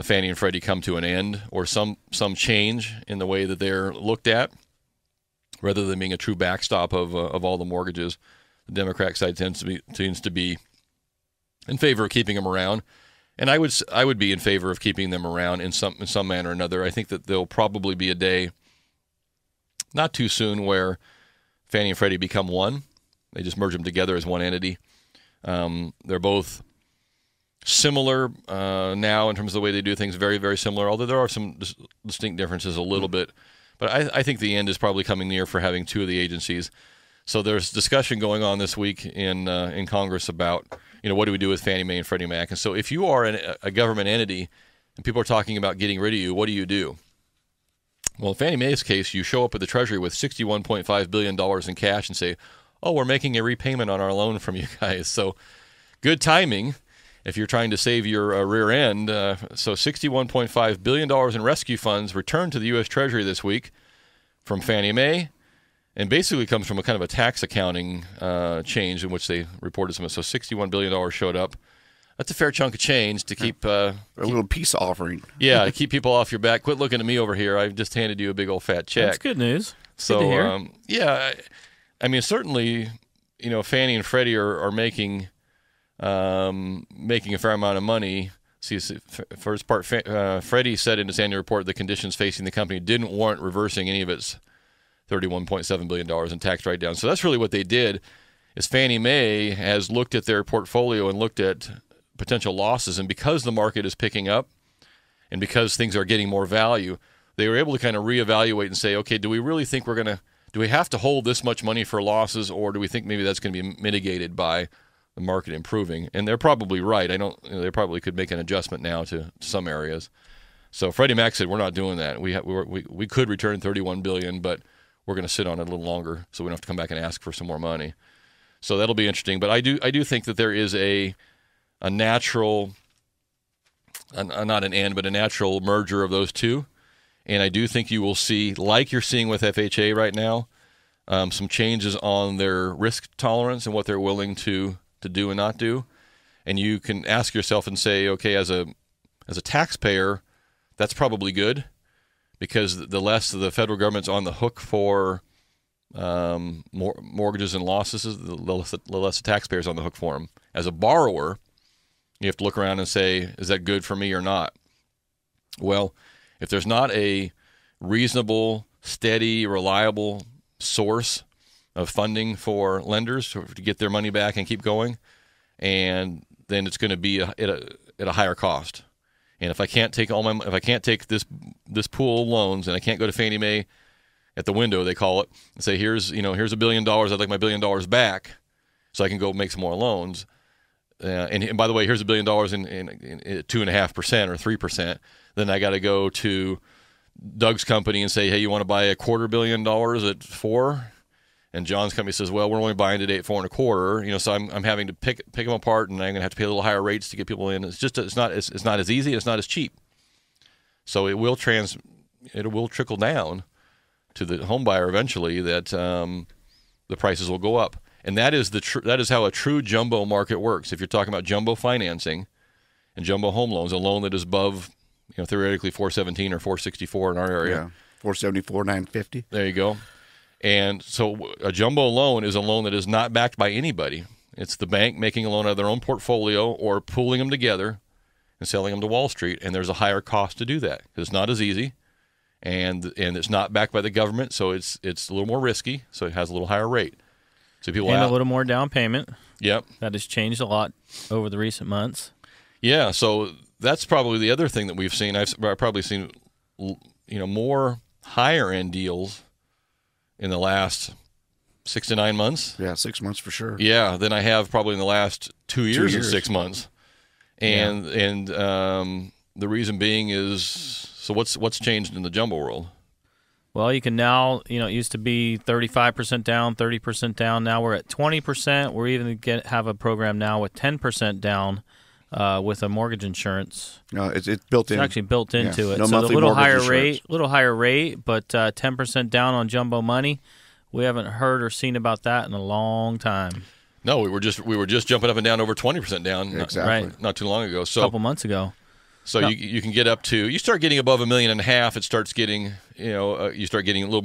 Fannie and Freddie come to an end or some change in the way that they're looked at, rather than being a true backstop of all the mortgages. The Democratic side tends to be in favor of keeping them around, and I would be in favor of keeping them around in some manner or another. I think that there'll probably be a day, not too soon, where Fannie and Freddie become one. They just merge them together as one entity. They're both similar now in terms of the way they do things, very, very similar, although there are some distinct differences a little bit. But I think the end is probably coming near for having two of the agencies. So there's discussion going on this week in Congress about, what do we do with Fannie Mae and Freddie Mac? And so if you are a government entity and people are talking about getting rid of you, what do you do? Well, in Fannie Mae's case, you show up at the Treasury with $61.5 billion in cash and say, oh, we're making a repayment on our loan from you guys. So good timing if you're trying to save your rear end. So $61.5 billion in rescue funds returned to the U.S. Treasury this week from Fannie Mae, and basically comes from a kind of a tax accounting change in which they reported some. So $61 billion showed up. That's a fair chunk of change to keep a little peace offering. Yeah, to keep people off your back. Quit looking at me over here. I've just handed you a big old fat check. That's good news. So, good to hear. Yeah, I mean, certainly, Fannie and Freddie are making a fair amount of money. See, first part, Freddie said in his annual report the conditions facing the company didn't warrant reversing any of its $31.7 billion in tax write-downs. So that's really what they did. Is Fannie Mae has looked at their portfolio and looked at potential losses, and because the market is picking up and because things are getting more value, they were able to kind of reevaluate and say, okay, do we really think do we have to hold this much money for losses, or do we think maybe that's going to be mitigated by the market improving? And they're probably right. They probably could make an adjustment now to some areas. So Freddie Mac said, we're not doing that. We could return $31 billion, but we're going to sit on it a little longer so we don't have to come back and ask for some more money. So that'll be interesting. But I do think that there is a natural, not an end, but a natural merger of those two. And I do think you will see, like you're seeing with FHA right now, some changes on their risk tolerance and what they're willing to do and not do. And you can ask yourself and say, okay, as a taxpayer, that's probably good, because the less the federal government's on the hook for mortgages and losses, the less the taxpayer's on the hook for them. As a borrower, you have to look around and say, is that good for me or not? Well, if there's not a reasonable, steady, reliable source of funding for lenders to get their money back and keep going, and then it's going to be at a higher cost. And if I can't take this pool of loans, and I can't go to Fannie Mae at the window, they call it, and say, here's $1 billion, I'd like my $1 billion back, so I can go make some more loans. And by the way, here's $1 billion in 2.5% or 3%. Then I got to go to Doug's company and say, hey, you want to buy $250 million at 4%? And John's company says, well, we're only buying today at 4.25%. So I'm having to pick them apart, and I'm going to have to pay a little higher rates to get people in. It's not as easy. It's not as cheap. So it will trickle down to the home buyer eventually that the prices will go up. And that is how a true jumbo market works. If you're talking about jumbo financing and jumbo home loans, a loan that is above, theoretically 417 or 464 in our area. Yeah, 474, 950. There you go. And so a jumbo loan is a loan that is not backed by anybody. It's the bank making a loan out of their own portfolio or pooling them together and selling them to Wall Street. And there's a higher cost to do that because it's not as easy, and it's not backed by the government, so it's a little more risky. So it has a little higher rate. So people and a little more down payment. Yep, that has changed a lot over the recent months. Yeah, so that's probably the other thing that we've seen. I've probably seen more higher end deals in the last 6 to 9 months. Yeah, 6 months for sure. Yeah, than I have probably in the last 2 years and 6 months. And the reason being is, so what's changed in the jumbo world? Well, you can now, it used to be 35% down, 30% down. Now we're at 20%. We're even have a program now with 10% down with a mortgage insurance. No, it's built in. It's actually built into it. No so monthly a little mortgage higher rate, but 10% down on jumbo money. We haven't heard or seen about that in a long time. No, we were just jumping up and down over 20% down. Exactly. Not too long ago. So a couple months ago. So you can get up to, you start getting above $1.5 million. It starts getting, you start getting a little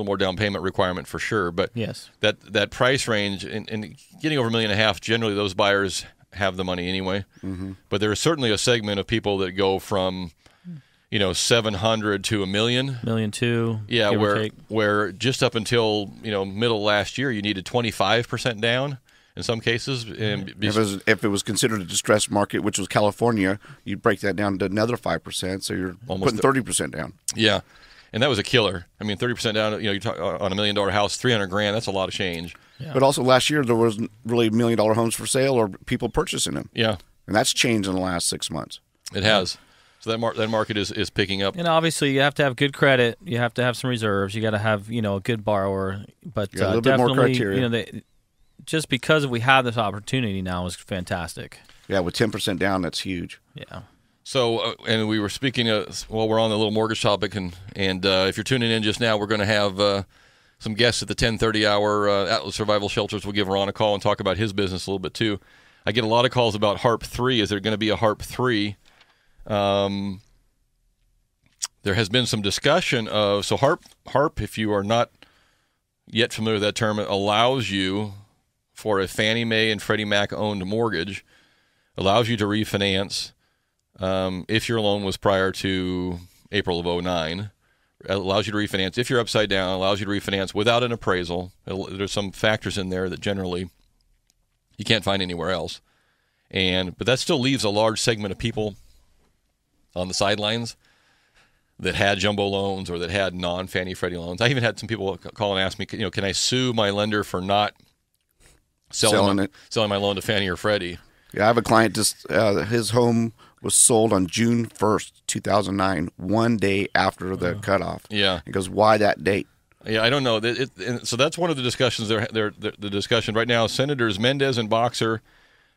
more down payment requirement for sure. But yes, that price range and getting over $1.5 million, generally those buyers have the money anyway. Mm-hmm. But there is certainly a segment of people that go from, 700 to $1 million. $1.2 million. Yeah, where just up until middle of last year, you needed 25% down. In some cases, if it was considered a distressed market, which was California, you'd break that down to another 5%. So you're almost putting 30% down. Yeah, and that was a killer. I mean, 30% down. You talk on $1 million house, $300,000. That's a lot of change. Yeah. But also last year there wasn't really $1 million homes for sale or people purchasing them. Yeah, and that's changed in the last 6 months. It has. So that market is picking up. And obviously, you have to have good credit. You have to have some reserves. You got to have a good borrower. But a little bit more criteria. Just because we have this opportunity now is fantastic. Yeah, with 10% down, that's huge. Yeah. So, and we were speaking we're on the little mortgage topic, and if you're tuning in just now, we're going to have some guests at the 10:30 hour. Atlas Survival Shelters will give Ron a call and talk about his business a little bit too. I get a lot of calls about HARP 3. Is there going to be a HARP 3? There has been some discussion of, so HARP, if you are not yet familiar with that term, it allows you, for a Fannie Mae and Freddie Mac owned mortgage, allows you to refinance if your loan was prior to April of 2009. It allows you to refinance if you're upside down, allows you to refinance without an appraisal. There's some factors in there that generally you can't find anywhere else. But that still leaves a large segment of people on the sidelines that had jumbo loans or that had non-Fannie Freddie loans. I even had some people call and ask me, can I sue my lender for not selling my loan to Fannie or Freddie? Yeah, I have a client his home was sold on June 1st, 2009, one day after the cutoff. Yeah. He goes, why that date? Yeah, I don't know. So that's one of the discussions. The discussion right now, Senators Mendez and Boxer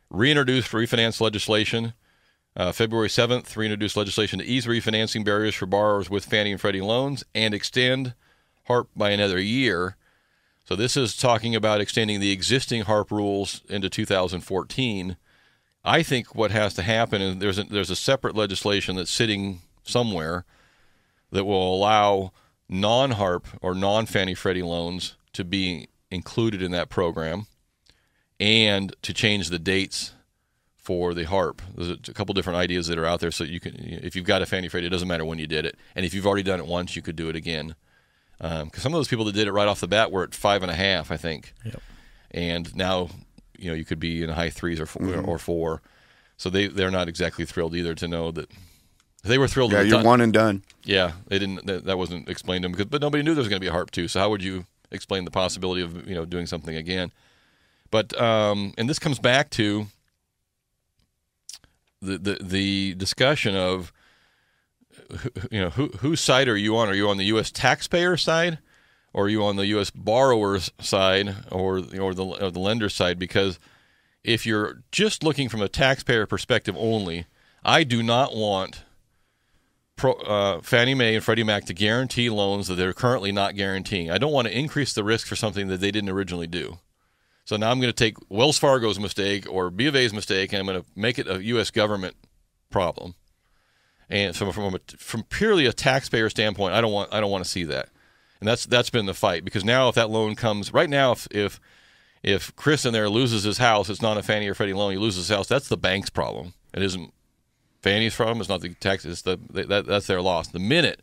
reintroduced refinance legislation. February 7th, reintroduced legislation to ease refinancing barriers for borrowers with Fannie and Freddie loans and extend HARP by another year. So this is talking about extending the existing HARP rules into 2014. I think what has to happen is there's a separate legislation that's sitting somewhere that will allow non-HARP or non-Fannie Freddie loans to be included in that program and to change the dates for the HARP. There's a couple different ideas that are out there, so you can, if you've got a Fannie Freddie, it doesn't matter when you did it, and if you've already done it once, you could do it again. Because some of those people that did it right off the bat were at 5.5, I think. Yep. And now, you could be in the high 3s or 4. So they're not exactly thrilled either to know that they were thrilled. Yeah, you're one and done. Yeah, they didn't. That wasn't explained to them but nobody knew there was going to be a HARP 2. So how would you explain the possibility of doing something again? But and this comes back to the discussion of whose side are you on? Are you on the U.S. taxpayer side, or are you on the U.S. borrower's side, or the lender's side? Because if you're just looking from a taxpayer perspective only, I do not want Fannie Mae and Freddie Mac to guarantee loans that they're currently not guaranteeing. I don't want to increase the risk for something that they didn't originally do. So now I'm going to take Wells Fargo's mistake or B of A's mistake, and I'm going to make it a U.S. government problem. And so from purely a taxpayer standpoint, I don't want to see that. And that's been the fight, because now if that loan comes right now, if Chris in there loses his house, it's not a Fannie or Freddie loan. He loses his house. That's the bank's problem. It isn't Fannie's problem. It's not the tax. It's that's their loss. The minute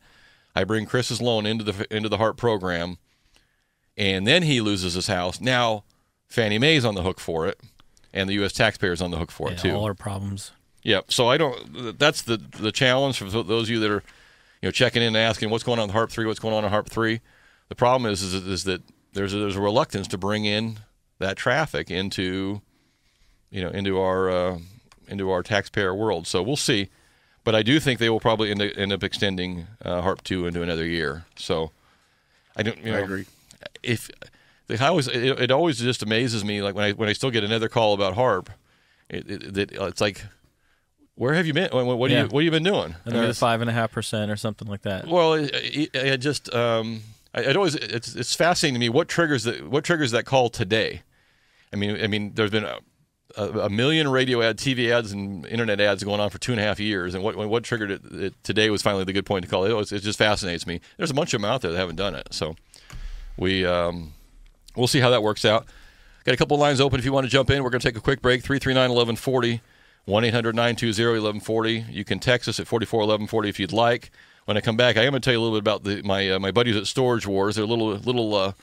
I bring Chris's loan into the HARP program, and then he loses his house, now Fannie Mae's on the hook for it, and the U.S. taxpayer's on the hook for it too. All our problems. Yeah. So I don't. That's the challenge for those of you that are, checking in and asking what's going on with Harp 3, what's going on in Harp 3. The problem is that there's a reluctance to bring in that traffic into our taxpayer world. So we'll see. But I do think they will probably end up extending Harp 2 into another year. So I agree. It always just amazes me, like when I still get another call about Harp, it's like, where have you been? What have you been doing? I think it's 5.5% or something like that. Well, it's fascinating to me what triggers that call today. I mean, there's been a million radio TV ads and internet ads going on for 2.5 years, and what triggered it today was finally the good point to call it. It just fascinates me. There's a bunch of them out there that haven't done it, so we'll see how that works out. Got a couple lines open if you want to jump in. We're going to take a quick break. 339-1140, 1-800-920-1140. You can text us at 441140 if you'd like. When I come back, I am going to tell you a little bit about my buddies at Storage Wars. There's a little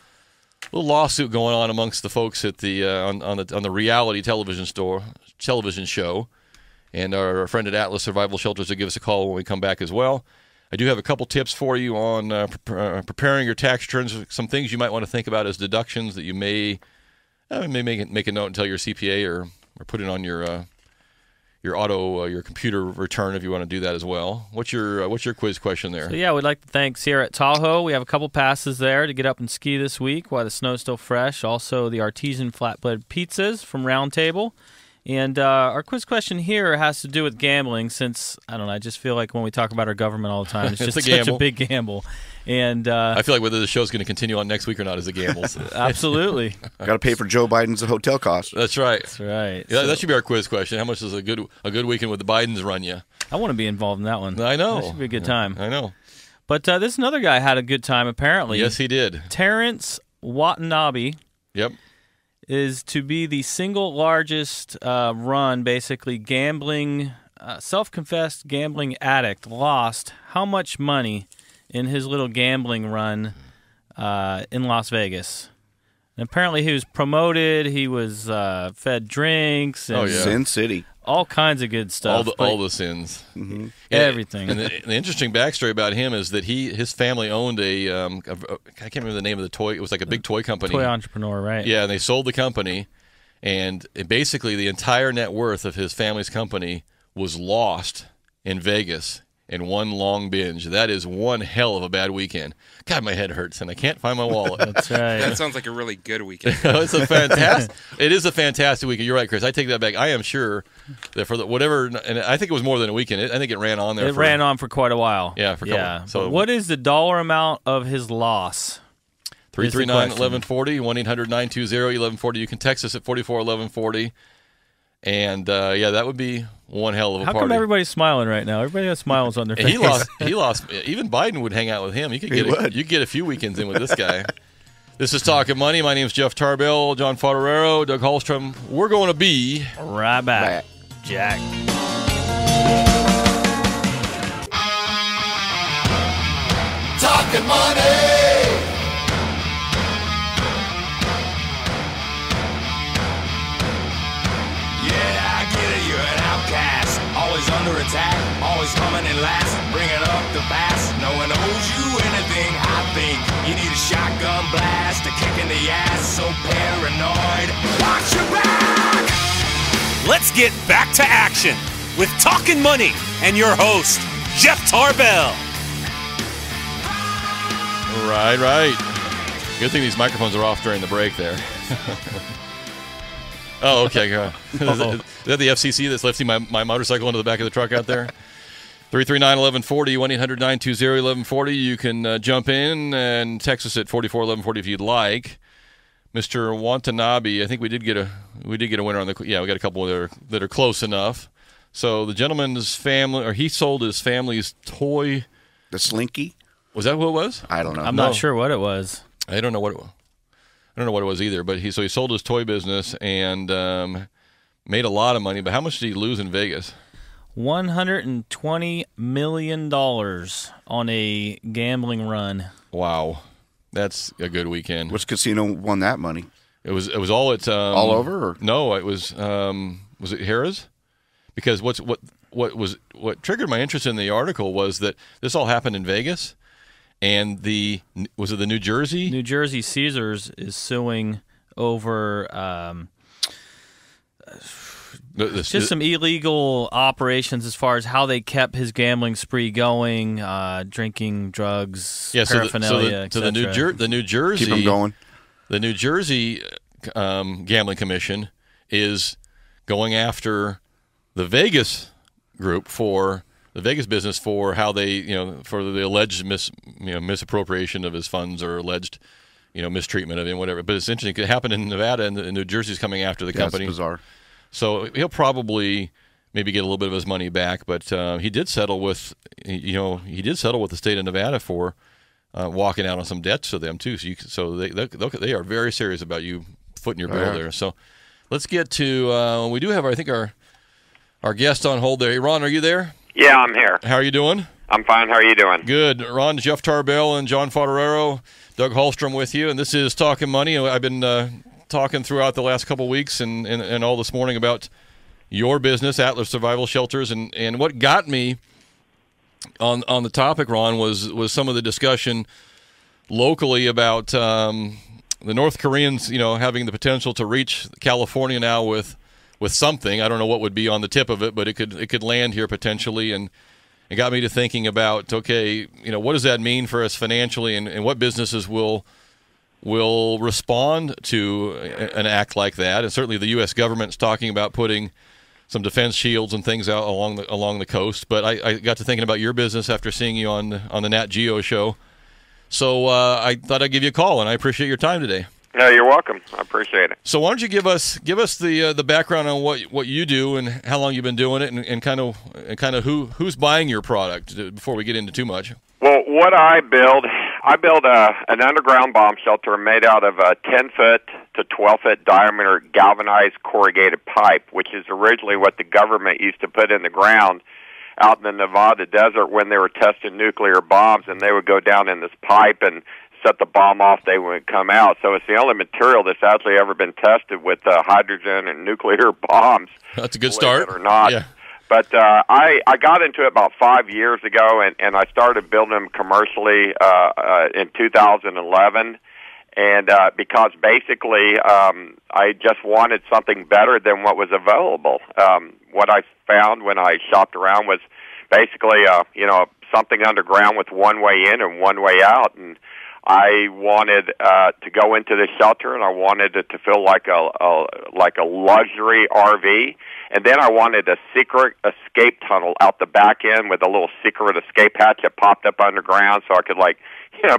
lawsuit going on amongst the folks at the on the reality television show, and our friend at Atlas Survival Shelters will give us a call when we come back as well. I do have a couple tips for you on preparing your tax returns. Some things you might want to think about as deductions that you may make a note and tell your CPA or put it on your computer return if you want to do that as well. What's your quiz question there? So we'd like to thank Sierra at Tahoe. We have a couple passes there to get up and ski this week while the snow's still fresh. Also the artisan flatbread pizzas from Round Table. And our quiz question here has to do with gambling, since, I don't know, I just feel like when we talk about our government all the time, it's just such a big gamble. And I feel like whether the show's going to continue on next week or not is a gamble. So. Absolutely. Got to pay for Joe Biden's hotel costs. That's right. That's right. Yeah, that should be our quiz question. How much does a good weekend with the Bidens run you? I want to be involved in that one. I know. That should be a good time. I know. But this another guy had a good time, apparently. Yes, he did. Terrence Watanabe. Yep. Is to be the single largest run, basically gambling, self-confessed gambling addict, lost how much money in his little gambling run in Las Vegas. And apparently he was promoted, he was fed drinks. And Sin City. All kinds of good stuff. All the sins. Mm-hmm. Everything. And the interesting backstory about him is that his family owned I can't remember the name of the toy. It was like a big toy company. Toy entrepreneur, right? Yeah, and they sold the company, and basically the entire net worth of his family's company was lost in Vegas in one long binge. That is one hell of a bad weekend. God, my head hurts, and I can't find my wallet. That's right. That sounds like a really good weekend. It is a fantastic weekend. You're right, Chris. I take that back. I am sure that for whatever, and I think it was more than a weekend. I think it ran on there. It ran on for quite a while. Yeah, for a couple. So what is the dollar amount of his loss? 339-1140, 1-800-920-1140. You can text us at 441140. And that would be one hell of a party. How come everybody's smiling right now? Everybody has smiles on their face. He lost. Even Biden would hang out with him. You could get a few weekends in with this guy. This is Talkin' Money. My name's Jeff Tarbell, John Fodorero, Doug Hallstrom. We're going to be right back. Jack. Talkin' Money. Under attack, always coming in last, bringing up the past. No one owes you anything. I think you need a shotgun blast, a kick in the ass. So paranoid, watch your back. Let's get back to action with Talkin' Money and your host, Jeff Tarbell. Right. Good thing these microphones are off during the break there. Oh, okay. Is that the FCC that's lifting my motorcycle into the back of the truck out there? 339-1140, 1-800-920-1140. You can jump in and text us at 441140 if you'd like. Mr. Watanabe, I think we did get a winner on the. Yeah, we got a couple that are close enough. So the gentleman's family, or he sold his family's toy. The Slinky. Was that what it was? I don't know. I'm not sure what it was. I don't know what it was. I don't know what it was either, but he sold his toy business and made a lot of money. But how much did he lose in Vegas? $120 million on a gambling run. Wow, that's a good weekend. Which casino won that money? It was all at all over. Or? No, it was it Harrah's? Because what what triggered my interest in the article was that this all happened in Vegas, and was it the New Jersey Caesars is suing over just some illegal operations as far as how they kept his gambling spree going, drinking, drugs, paraphernalia. So the New Jersey keep them going. The New Jersey gambling commission is going after the Vegas group for the Vegas business for how they, for the alleged misappropriation of his funds or alleged, mistreatment of him, whatever. But it's interesting. It happened in Nevada, and New Jersey's coming after the company. That's bizarre. So he'll probably maybe get a little bit of his money back, but he did settle with, the state of Nevada for walking out on some debts to them too. So they are very serious about you footing your bill there. So let's get to. We do have, I think, our guest on hold there. Hey, Ron, are you there? Yeah, I'm here. How are you doing? I'm fine. How are you doing? Good. Ron, Jeff Tarbell, and John Fodorero, Doug Hallstrom with you, and this is Talkin' Money. I've been talking throughout the last couple of weeks and all this morning about your business, Atlas Survival Shelters, and what got me on the topic, Ron, was some of the discussion locally about the North Koreans, having the potential to reach California now with something. I don't know what would be on the tip of it, but it could land here potentially, and it got me to thinking about, okay, what does that mean for us financially, and what businesses will respond to an act like that. And certainly the U.S. government's talking about putting some defense shields and things out along the coast. But I got to thinking about your business after seeing you on the Nat Geo show. So I thought I'd give you a call, and I appreciate your time today. Yeah, you're welcome. I appreciate it. So why don't you give us the background on what you do and how long you've been doing it, and kind of who's buying your product before we get into too much. Well, what I build an underground bomb shelter made out of a 10-foot to 12-foot diameter galvanized corrugated pipe, which is originally what the government used to put in the ground out in the Nevada desert when they were testing nuclear bombs, and they would go down in this pipe and set the bomb off, they wouldn't come out. So it's the only material that's actually ever been tested with hydrogen and nuclear bombs. That's a good start. Believe it or not. Yeah. But I got into it about 5 years ago, and I started building them commercially in 2011. And because basically I just wanted something better than what was available. What I found when I shopped around was basically something underground with one way in and one way out. And I wanted to go into the shelter, and I wanted it to feel like a luxury RV. And then I wanted a secret escape tunnel out the back end with a little secret escape hatch that popped up underground, so I could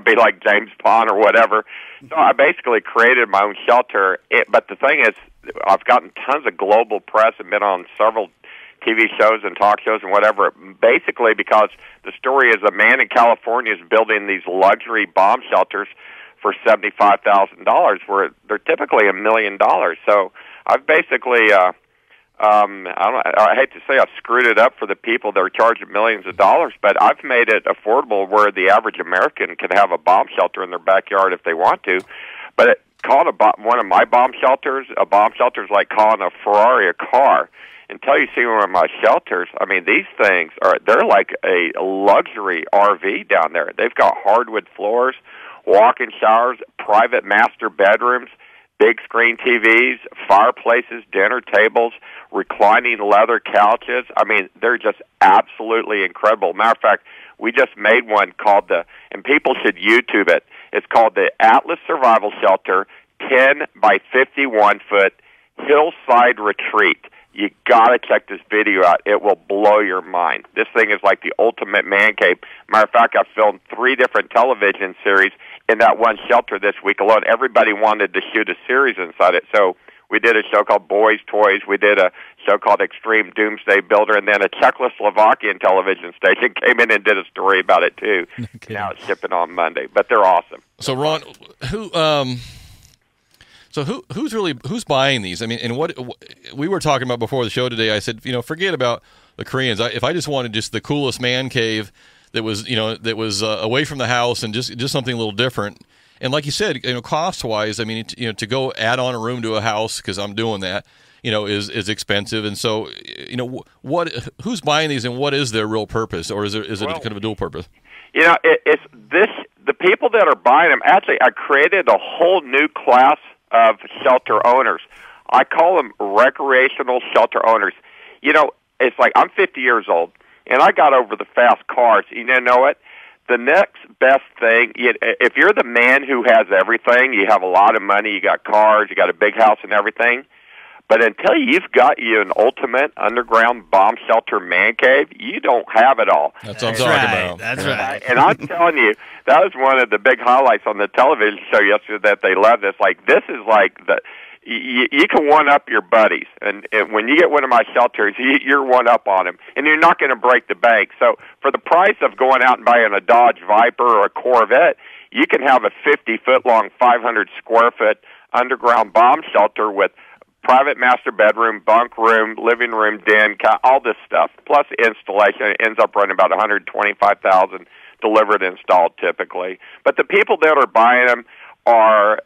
be like James Bond or whatever. So I basically created my own shelter. But the thing is, I've gotten tons of global press and been on several TV shows and talk shows and whatever, basically because the story is a man in California is building these luxury bomb shelters for $75,000, where they're typically $1 million. So I've basically, I hate to say I've screwed it up for the people that are charging millions of dollars, but I've made it affordable where the average American can have a bomb shelter in their backyard if they want to. But calling one of my bomb shelters a bomb shelter is like calling a Ferrari a car. Until you see one of my shelters, I mean, these things they're like a luxury RV down there. They've got hardwood floors, walk-in showers, private master bedrooms, big screen TVs, fireplaces, dinner tables, reclining leather couches. I mean, they're just absolutely incredible. Matter of fact, we just made one called and people should YouTube it. It's called the Atlas Survival Shelter 10 by 51 foot hillside retreat. You gotta check this video out. It will blow your mind. This thing is like the ultimate man cave. Matter of fact, I filmed 3 different television series in that one shelter this week alone. Everybody wanted to shoot a series inside it. So we did a show called Boys Toys. We did a show called Extreme Doomsday Builder. And then a Czechoslovakian television station came in and did a story about it, too. Okay. Now it's shipping on Monday. But they're awesome. So, Ron, who's buying these? I mean, and what we were talking about before the show today, I said, forget about the Koreans. If I just wanted just the coolest man cave that was away from the house and just something a little different, and like you said, cost wise, I mean, to go add on a room to a house, because I'm doing that, is expensive, and so who's buying these, and what is their real purpose, or is it kind of a dual purpose? It's this. The people that are buying them. Actually, I created a whole new class of shelter owners. I call them recreational shelter owners. It's like I'm 50 years old, and I got over the fast cars. You know what? The next best thing, if you're the man who has everything, you have a lot of money, you got cars, you got a big house and everything, but until you've got you an ultimate underground bomb shelter man cave, you don't have it all. That's what I'm talking about. That's right. And I'm telling you, that was one of the big highlights on the television show yesterday that they loved. It's like, this is like you can one-up your buddies. And when you get one of my shelters, you're one-up on them. And you're not going to break the bank. So for the price of going out and buying a Dodge Viper or a Corvette, you can have a 50-foot-long, 500-square-foot underground bomb shelter with private master bedroom, bunk room, living room, den, all this stuff. Plus installation, it ends up running about $125,000 delivered, installed typically. But the people that are buying them are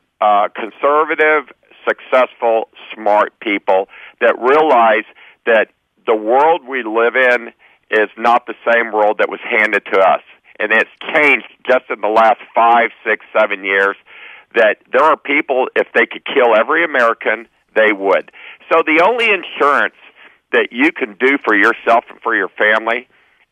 conservative, successful, smart people that realize that the world we live in is not the same world that was handed to us. And it's changed just in the last 5, 6, 7 years, that there are people, if they could kill every American, they would. So the only insurance that you can do for yourself and for your family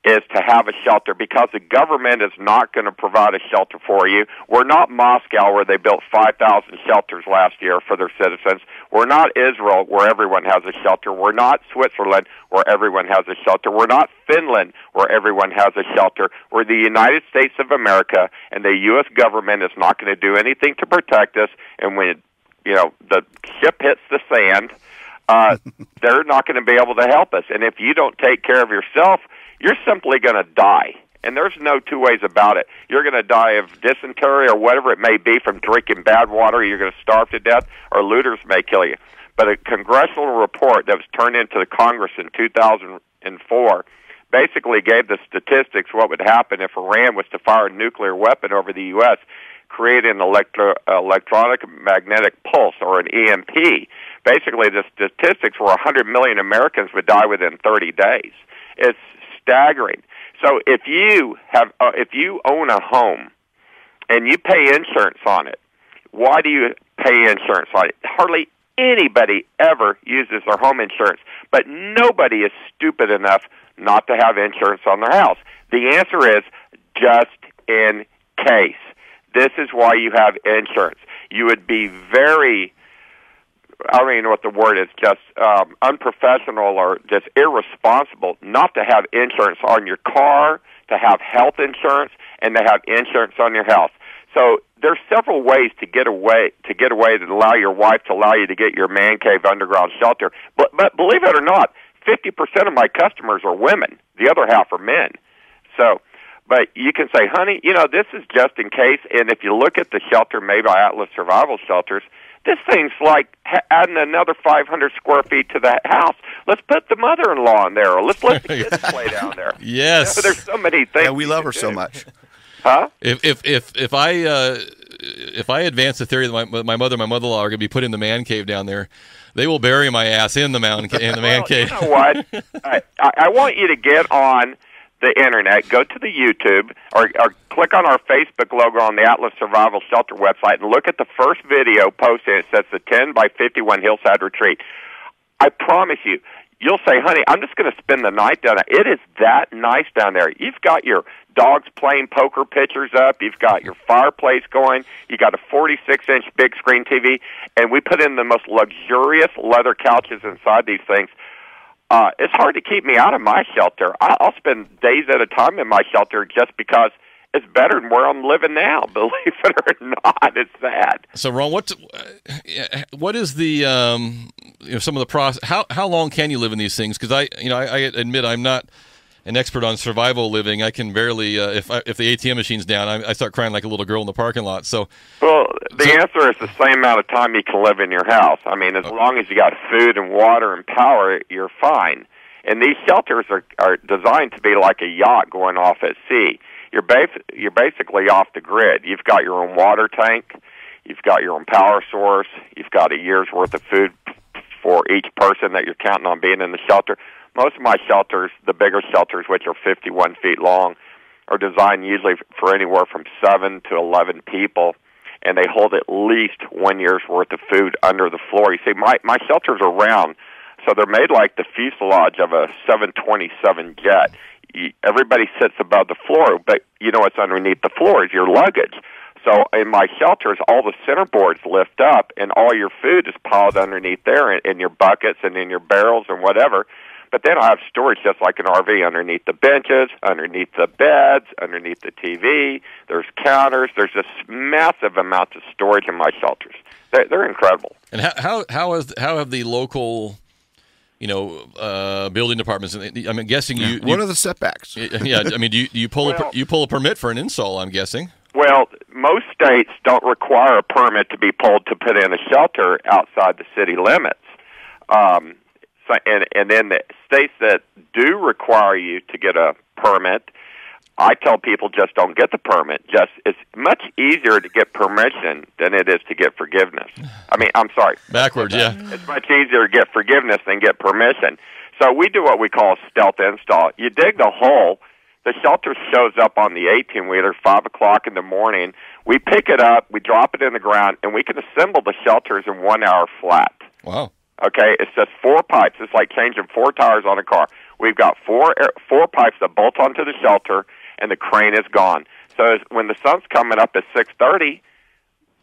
is to have a shelter, because the government is not going to provide a shelter for you. We're not Moscow, where they built 5,000 shelters last year for their citizens. We're not Israel, where everyone has a shelter. We're not Switzerland, where everyone has a shelter. We're not Finland, where everyone has a shelter. We're the United States of America, and the U.S. government is not going to do anything to protect us. And when the ship hits the sand, they're not going to be able to help us. And if you don't take care of yourself, you're simply going to die. And there's no two ways about it. You're going to die of dysentery or whatever it may be from drinking bad water. You're going to starve to death, or looters may kill you. But a congressional report that was turned into the Congress in 2004 basically gave the statistics what would happen if Iran was to fire a nuclear weapon over the U.S., create an electronic magnetic pulse, or an EMP. Basically, the statistics were 100 million Americans would die within 30 days. It's staggering. So if you own a home and you pay insurance on it, why do you pay insurance on it? Hardly anybody ever uses their home insurance, but nobody is stupid enough not to have insurance on their house. The answer is just in case. This is why you have insurance. You would be very, I don't even know what the word is, just unprofessional or just irresponsible not to have insurance on your car, to have health insurance, and to have insurance on your house. So there's several ways to get away that allow your wife to allow you to get your man cave underground shelter. But believe it or not, 50% of my customers are women. The other half are men. So, but you can say, honey, this is just in case. And if you look at the shelter made by Atlas Survival Shelters, this thing's like adding another 500 square feet to the house. Let's put the mother-in-law in there, or let's let the kids play down there. Yes. There's so many things. Yeah, we love her so much. Huh? If I advance the theory that my mother and my mother-in-law are going to be putting the man cave down there, they will bury my ass in the man cave. You know what? I want you to get on the internet, go to the YouTube, or click on our Facebook logo on the Atlas Survival Shelter website and look at the first video posted. It says the 10 by 51 Hillside Retreat. I promise you, you'll say, honey, I'm just going to spend the night down there. It is that nice down there. You've got your dogs playing poker pictures up. You've got your fireplace going. You got a 46-inch big screen TV. And we put in the most luxurious leather couches inside these things. It's hard to keep me out of my shelter. I'll spend days at a time in my shelter just because it's better than where I'm living now. Believe it or not, it's sad. So, Ron, what is the some of the process? How long can you live in these things? Because I admit I'm not an expert on survival living. I can barely if the ATM machine's down, I start crying like a little girl in the parking lot. So, well, the answer is the same amount of time you can live in your house. I mean, as long as you got food and water and power, you're fine. And these shelters are designed to be like a yacht going off at sea. You're basically off the grid. You've got your own water tank, you've got your own power source, you've got a year's worth of food for each person that you're counting on being in the shelter. Most of my shelters, the bigger shelters, which are 51 feet long, are designed usually for anywhere from 7 to 11 people, and they hold at least 1 year's worth of food under the floor. You see, my shelters are round, so they're made like the fuselage of a 727 jet. Everybody sits above the floor, but you know what's underneath the floor is your luggage. So in my shelters, all the center boards lift up, and all your food is piled underneath there in your buckets and in your barrels and whatever. But then I have storage just like an RV underneath the benches, underneath the beds, underneath the TV. There's counters. There's just massive amounts of storage in my shelters. They're incredible. And how have the local, building departments? I'm guessing you. What are the setbacks? Yeah, I mean, do you pull a permit for an install? I'm guessing. Well, most states don't require a permit to be pulled to put in a shelter outside the city limits. And then the states that do require you to get a permit, I tell people just don't get the permit. It's much easier to get permission than it is to get forgiveness. I mean, I'm sorry. Backwards, yeah. It's much easier to get forgiveness than get permission. So we do what we call a stealth install. You dig the hole. The shelter shows up on the 18-wheeler, 5 o'clock in the morning. We pick it up, we drop it in the ground, and we can assemble the shelters in 1 hour flat. Wow. Okay, it's just 4 pipes. It's like changing 4 tires on a car. We've got four pipes that bolt onto the shelter, and the crane is gone. So when the sun's coming up at 6:30,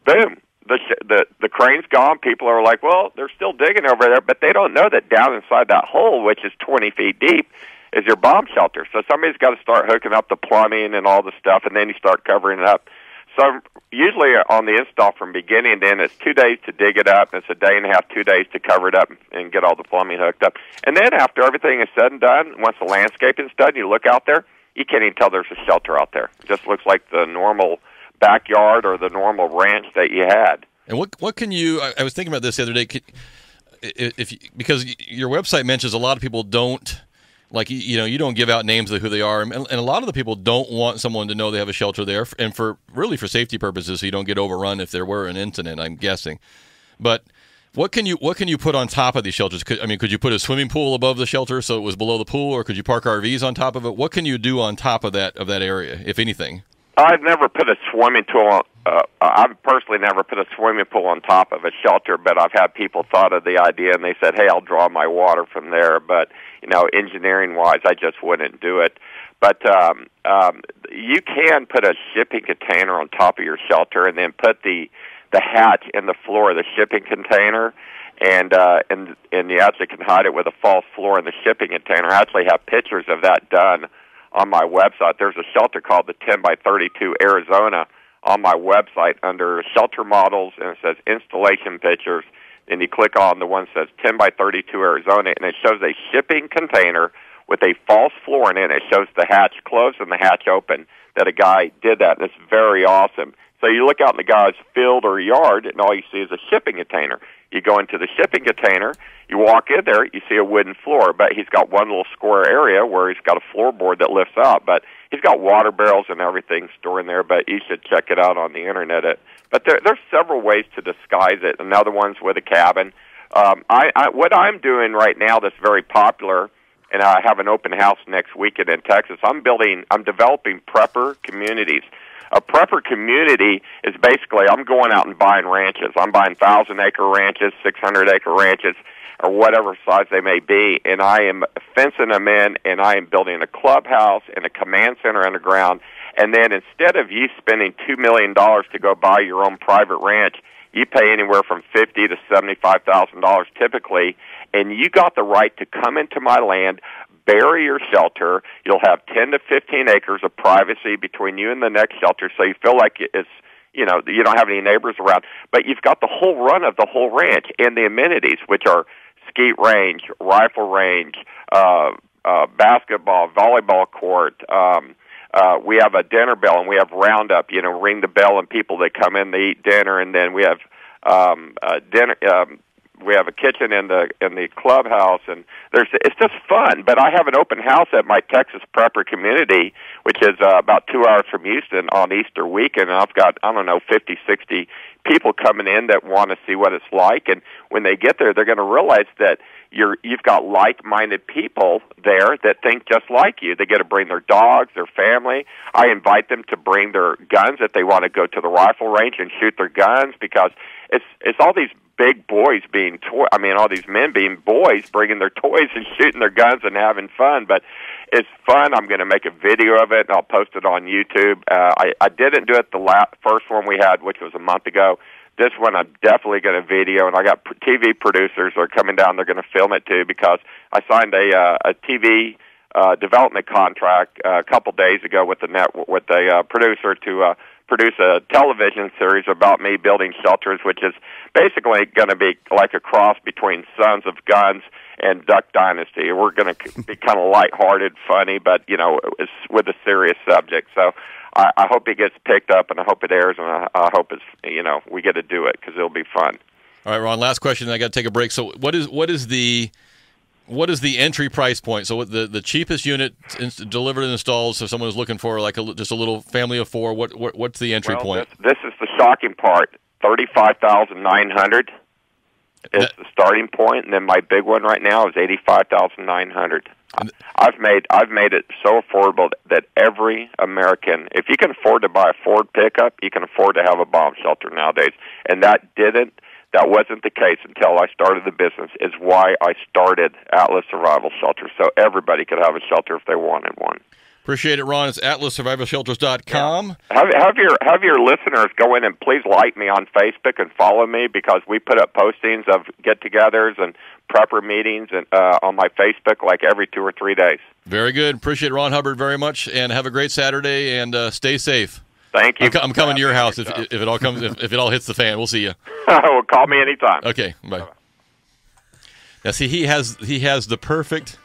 boom, the crane's gone. People are like, well, they're still digging over there, but they don't know that down inside that hole, which is 20 feet deep, is your bomb shelter. So somebody's got to start hooking up the plumbing and all the stuff, and then you start covering it up. So usually on the install from beginning to end, it's 2 days to dig it up, and it's a day and a half, 2 days to cover it up and get all the plumbing hooked up. And then after everything is said and done, once the landscaping's done, you look out there, you can't even tell there's a shelter out there. It just looks like the normal backyard or the normal ranch that you had. And what can you? I was thinking about this the other day. Because your website mentions a lot of people don't. Like, you don't give out names of who they are, and a lot of the people don't want someone to know they have a shelter there, and for safety purposes, so you don't get overrun if there were an incident, I'm guessing. But what can you put on top of these shelters? Could you put a swimming pool above the shelter so it was below the pool, or could you park RVs on top of it? What can you do on top of that area, if anything? I've never put a swimming pool. I've personally never put a swimming pool on top of a shelter, but I've had people thought of the idea and they said, "Hey, I'll draw my water from there." But engineering-wise, I just wouldn't do it. But you can put a shipping container on top of your shelter, and then put the hatch in the floor of the shipping container, and you actually can hide it with a false floor in the shipping container. I actually have pictures of that done on my website. There's a shelter called the 10 by 32 Arizona on my website under shelter models, and it says installation pictures. Then you click on the one that says 10 by 32 Arizona, and it shows a shipping container with a false floor in it. It shows the hatch closed and the hatch open, that a guy did that, and it's very awesome. So you look out in the guy's field or yard, and all you see is a shipping container. You go into the shipping container, you walk in there, you see a wooden floor, but he's got one little square area where he's got a floorboard that lifts out, but he's got water barrels and everything stored in there, but you should check it out on the internet. But there's several ways to disguise it. Another one's with a cabin. What I'm doing right now that's very popular, and I have an open house next weekend in Texas, I'm developing prepper communities. A prepper community is basically, I'm going out and buying ranches. I'm buying 1,000-acre ranches, 600-acre ranches, or whatever size they may be, and I am fencing them in, and I am building a clubhouse and a command center underground. And then instead of you spending $2 million to go buy your own private ranch, you pay anywhere from $50,000 to $75,000 typically, and you got the right to come into my land, bury your shelter. You'll have 10 to 15 acres of privacy between you and the next shelter, so you feel like it's, you don't have any neighbors around. But you've got the whole run of the whole ranch and the amenities, which are skeet range, rifle range, basketball, volleyball court. We have a dinner bell, and we have roundup. Ring the bell, and people that come in, they eat dinner, and then we have dinner. we have a kitchen in the clubhouse, and it's just fun. But I have an open house at my Texas prepper community, which is about 2 hours from Houston on Easter weekend. And I've got, I don't know, 50, 60 people coming in that want to see what it's like. And when they get there, they're going to realize that you've got like-minded people there that think just like you. They get to bring their dogs, their family. I invite them to bring their guns if they want to go to the rifle range and shoot their guns, because it's all these big boys being all these men being boys, bringing their toys and shooting their guns and having fun. But it's fun. I'm going to make a video of it, and I'll post it on YouTube. I didn't do it the first one we had, which was a month ago. This one I'm definitely going to video, and I got TV producers that are coming down. They're going to film it too, because I signed a TV development contract a couple days ago with a producer to produce a television series about me building shelters, which is basically going to be like a cross between Sons of Guns and Duck Dynasty. We're going to be kind of lighthearted, funny, but it's with a serious subject. So I hope it gets picked up, and I hope it airs, and I hope it's we get to do it, because it'll be fun. All right, Ron. Last question. I got to take a break. So what is the entry price point? So the cheapest unit delivered and installed. So someone is looking for like just a little family of four. What's the entry point? This is the shocking part. $35,900 is the starting point, and then my big one right now is $85,900. I've made it so affordable that every American, if you can afford to buy a Ford pickup, you can afford to have a bomb shelter nowadays. And that wasn't the case until I started the business, is why I started Atlas Survival Shelter, so everybody could have a shelter if they wanted one. Appreciate it, Ron. It's atlassurvivalshelters.com. Yeah. Have your listeners go in and please like me on Facebook and follow me, because we put up postings of get-togethers and prepper meetings and on my Facebook like every 2 or 3 days. Very good. Appreciate Ron Hubbard very much, and have a great Saturday, and stay safe. Thank you. I'm coming to your house if it all comes if it all hits the fan. We'll see you. Well, call me anytime. Okay, bye. Now, see, he has the perfect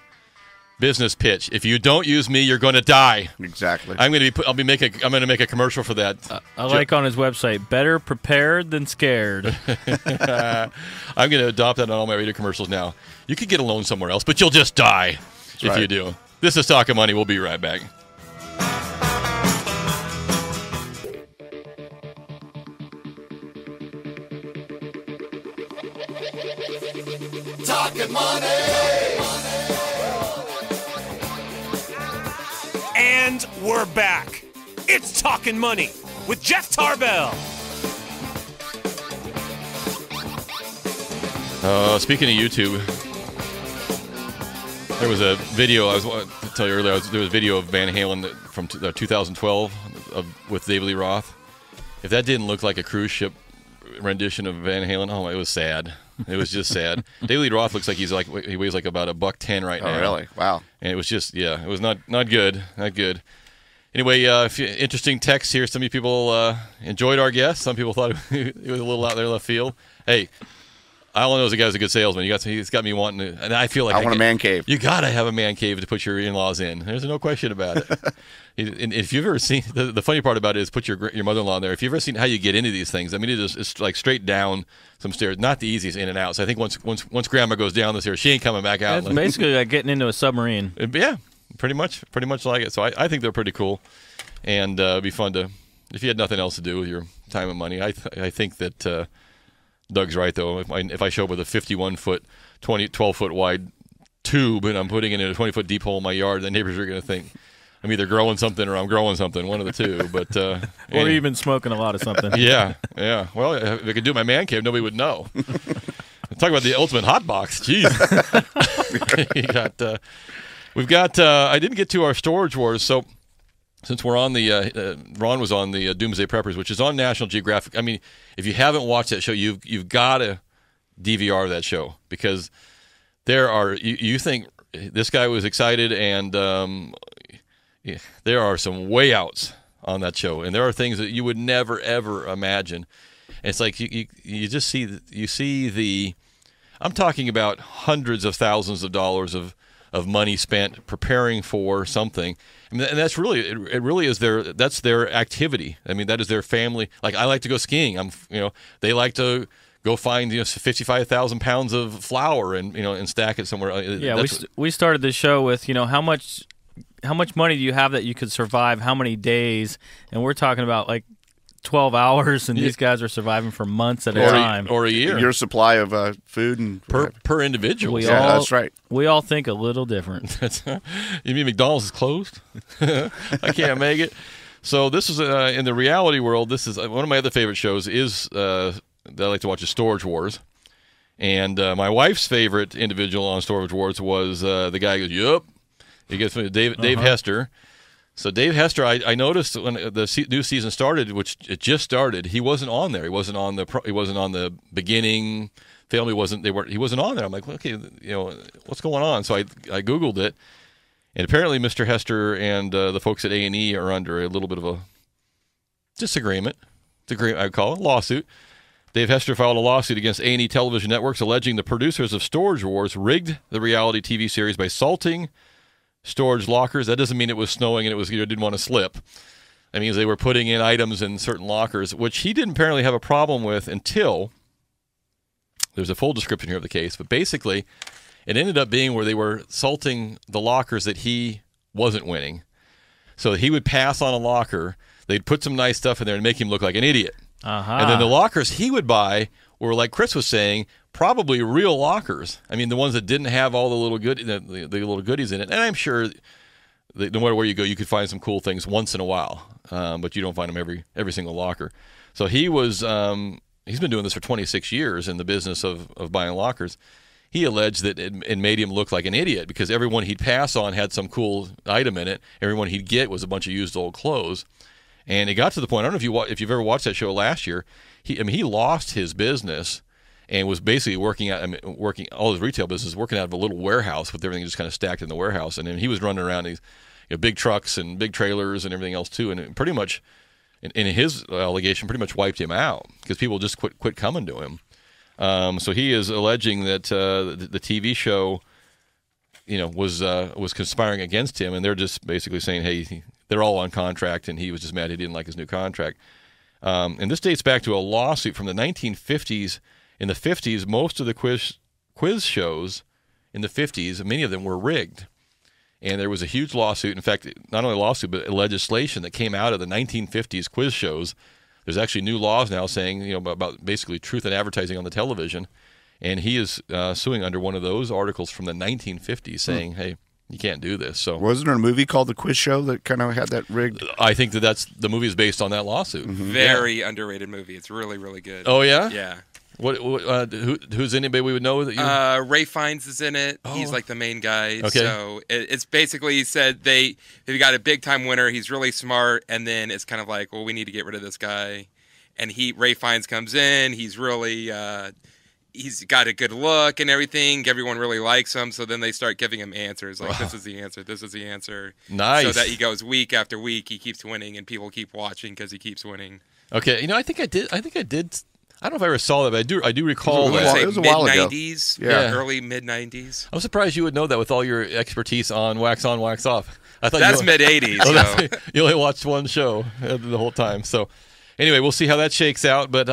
business pitch. If you don't use me, you're going to die. Exactly. I'm going to make a commercial for that. I like on his website, better prepared than scared. I'm going to adopt that on all my radio commercials now. You could get a loan somewhere else, but you'll just die if you do. This is Talkin' Money. We'll be right back. Talkin' money. And we're back. It's Talkin' Money with Jeff Tarbell. Speaking of YouTube, there was a video, I was to tell you earlier, there was a video of Van Halen from 2012 with David Lee Roth. If that didn't look like a cruise ship rendition of Van Halen, it was sad. It was just sad. David Lee Roth looks like he weighs like about $110 right now. Oh, really? Wow. And it was just, it was not good. Not good. Anyway, interesting text here. Some of you people enjoyed our guest. Some people thought it was a little out there left field. Hey, all I know is the guy's a good salesman. He's got me wanting to, and I feel like I want a man cave. You got to have a man cave to put your in-laws in. There's no question about it. And if you've ever seen, the funny part about it is put your mother-in-law in there. If you've ever seen how you get into these things, I mean, it's like straight down some stairs, not the easiest in and out. So I think once Grandma goes down the stairs, she ain't coming back out. It's basically like getting into a submarine. Yeah, pretty much like it. So I think they're pretty cool, and it'd be fun to, if you had nothing else to do with your time and money. I think that Doug's right though. If I show up with a 51-foot, 12-foot wide tube and I'm putting it in a 20-foot deep hole in my yard, the neighbors are going to think I'm either growing something or I'm growing something, one of the two. But or even smoking a lot of something. Yeah. Well, if I could do my man cave, nobody would know. Talk about the ultimate hot box. Jeez. We've got. I didn't get to our Storage Wars, so since we're on the Ron was on the Doomsday Preppers, which is on National Geographic. I mean, if you haven't watched that show, you've got to DVR that show, because there are you think this guy was excited, and there are some way outs on that show, and there are things that you would never ever imagine. And it's like you just see the. I'm talking about hundreds of thousands of dollars of money spent preparing for something. And that's really it really is that's their activity. I mean, that is their family. Like, I like to go skiing. They like to go find 55,000 pounds of flour and stack it somewhere. Yeah, we started the show with how much money do you have that you could survive how many days, and we're talking about like 12 hours, and these guys are surviving for months at a time. Or a year. Your supply of food and per individual. That's right. We all think a little different. You mean McDonald's is closed? I can't make it. So this is in the reality world. This is one of my other favorite shows that I like to watch is Storage Wars. And my wife's favorite individual on Storage Wars was the guy who goes, "Yup." He gets Dave Hester. So Dave Hester, I noticed when the new season started, which it just started, he wasn't on there. He wasn't on the beginning. Family wasn't. He wasn't on there. I'm like, okay, what's going on? So I Googled it, and apparently Mr. Hester and the folks at A&E are under a little bit of a disagreement. I'd call it a lawsuit. Dave Hester filed a lawsuit against A&E Television Networks, alleging the producers of Storage Wars rigged the reality TV series by salting storage lockers. That doesn't mean it was snowing and you didn't want to slip. That means they were putting in items in certain lockers, which he didn't apparently have a problem with until there's a full description here of the case. But basically, it ended up being where they were salting the lockers that he wasn't winning. So he would pass on a locker. They'd put some nice stuff in there and make him look like an idiot. And then the lockers he would buy were, like Chris was saying, probably real lockers. I mean, the ones that didn't have all the little the little goodies in it. And I'm sure that no matter where you go, you could find some cool things once in a while, but you don't find them every single locker. So he was he's been doing this for 26 years in the business of buying lockers. He alleged that it made him look like an idiot because everyone he'd pass on had some cool item in it. Everyone he'd get was a bunch of used old clothes. And it got to the point, I don't know if you've ever watched that show last year, he lost his business and was basically working all his retail business, working out of a little warehouse with everything just kind of stacked in the warehouse. And then he was running around these big trucks and big trailers and everything else too. And it pretty much, in his allegation, pretty much wiped him out because people just quit coming to him. So he is alleging that the TV show, was conspiring against him, and they're just basically saying, hey, they're all on contract, and he was just mad he didn't like his new contract. And this dates back to a lawsuit from the 1950s. In the 50s, most of the quiz shows in the 50s, many of them were rigged. And there was a huge lawsuit. In fact, not only a lawsuit, but legislation that came out of the 1950s quiz shows. There's actually new laws now saying, about basically truth in advertising on the television. And he is suing under one of those articles from the 1950s saying, hey, you can't do this. So wasn't there a movie called The Quiz Show that kind of had that rigged? I think the movie is based on that lawsuit. Mm-hmm. Very underrated movie. It's really, really good. Oh, yeah? Yeah. Who's anybody we would know that you? Ray Fiennes is in it. Oh. He's like the main guy. Okay. So it's basically said they've got a big time winner. He's really smart, and then it's kind of like, well, we need to get rid of this guy. And Ray Fiennes comes in. He's really he's got a good look and everything. Everyone really likes him. So then they start giving him answers like, this is the answer. This is the answer. Nice. So that he goes week after week. He keeps winning, and people keep watching because he keeps winning. Okay. I think I did. I don't know if I ever saw that, but I do recall that. It was a while ago. Mid-90s, early mid-90s. I'm surprised you would know that with all your expertise on wax on, wax off. I thought that's mid-80s. So. You only watched one show the whole time. So anyway, we'll see how that shakes out. But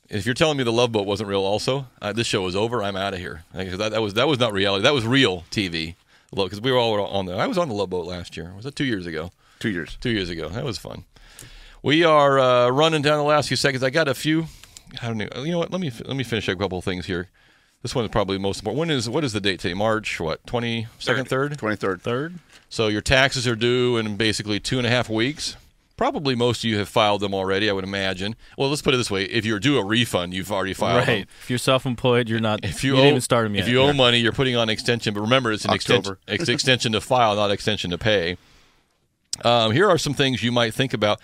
if you're telling me the Love Boat wasn't real also, this show is over. I'm out of here. That was not reality. That was real TV. Because we were all on there. I was on the Love Boat last year. Was that 2 years ago? 2 years. 2 years ago. That was fun. We are running down the last few seconds. I got a few. I don't know. You know what? Let me finish a couple of things here. This one is probably the most important. What is the date today? March 22nd, 3rd? 23rd. 3rd. So your taxes are due in basically 2.5 weeks. Probably most of you have filed them already, I would imagine. Well, let's put it this way. If you're due a refund, you've already filed them. If you're self-employed, you're not. If you didn't even start them yet. If you owe money, you're putting on extension. But remember, it's an extension to file, not extension to pay. Here are some things you might think about.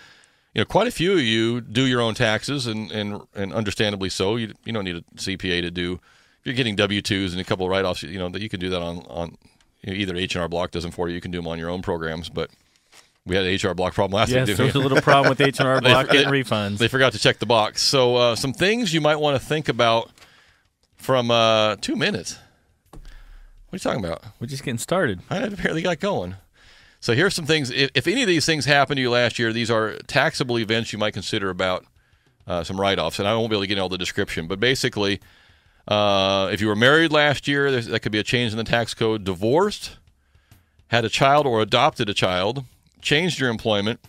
Quite a few of you do your own taxes, and understandably so. You don't need a CPA to do. If you're getting W-2s and a couple of write-offs, that you can do that on either H&R Block does them for you. You can do them on your own programs, but we had an H&R Block problem last week. Yes, there was a little problem with H&R Block getting refunds. They forgot to check the box. So some things you might want to think about from 2 minutes. What are you talking about? We're just getting started. I apparently got going. So here's some things. If any of these things happened to you last year, these are taxable events you might consider about some write-offs, and I won't be able to get into all the description. But basically, if you were married last year, that could be a change in the tax code. Divorced, had a child or adopted a child, changed your employment,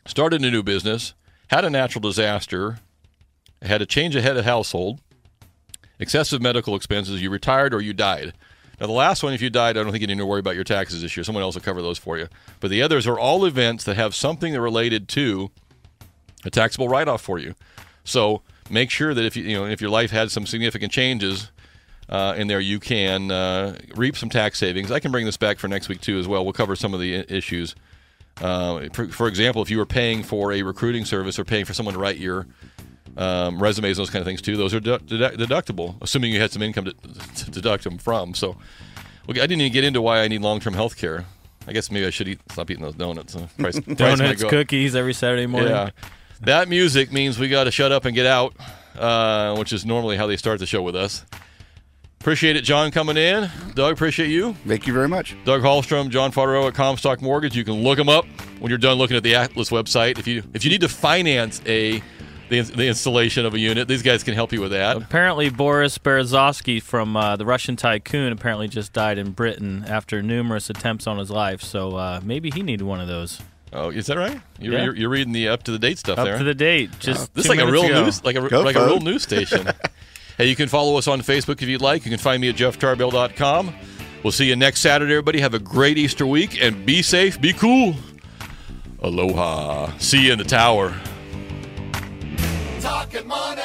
started a new business, had a natural disaster, had a change of head of household, excessive medical expenses, you retired or you died. Now, the last one, if you died, I don't think you need to worry about your taxes this year. Someone else will cover those for you. But the others are all events that have something that related to a taxable write-off for you. So make sure that if your life had some significant changes in there, you can reap some tax savings. I can bring this back for next week too as well. We'll cover some of the issues. For example, if you were paying for a recruiting service or paying for someone to write your resumes, those kind of things too, those are deductible, assuming you had some income to deduct them from. So I didn't even get into why I need long-term health care. I guess maybe I should stop eating those donuts. Donuts, cookies every Saturday morning. Yeah. That music means we got to shut up and get out, which is normally how they start the show with us. Appreciate it, John, coming in. Doug, appreciate you. Thank you very much. Doug Hallstrom, John Fodero at Comstock Mortgage. You can look them up when you're done looking at the Atlas website. If you need to finance the installation of a unit, these guys can help you with that. Apparently, Boris Berezovsky from the Russian tycoon apparently just died in Britain after numerous attempts on his life. So maybe he needed one of those. Oh, is that right? You're reading the up-to-the-date stuff there. Up to the date. Just this is like a real news, like a real news station. Hey, you can follow us on Facebook if you'd like. You can find me at JeffTarbell.com. We'll see you next Saturday, everybody. Have a great Easter week, and be safe, be cool. Aloha. See you in the tower. Talking money.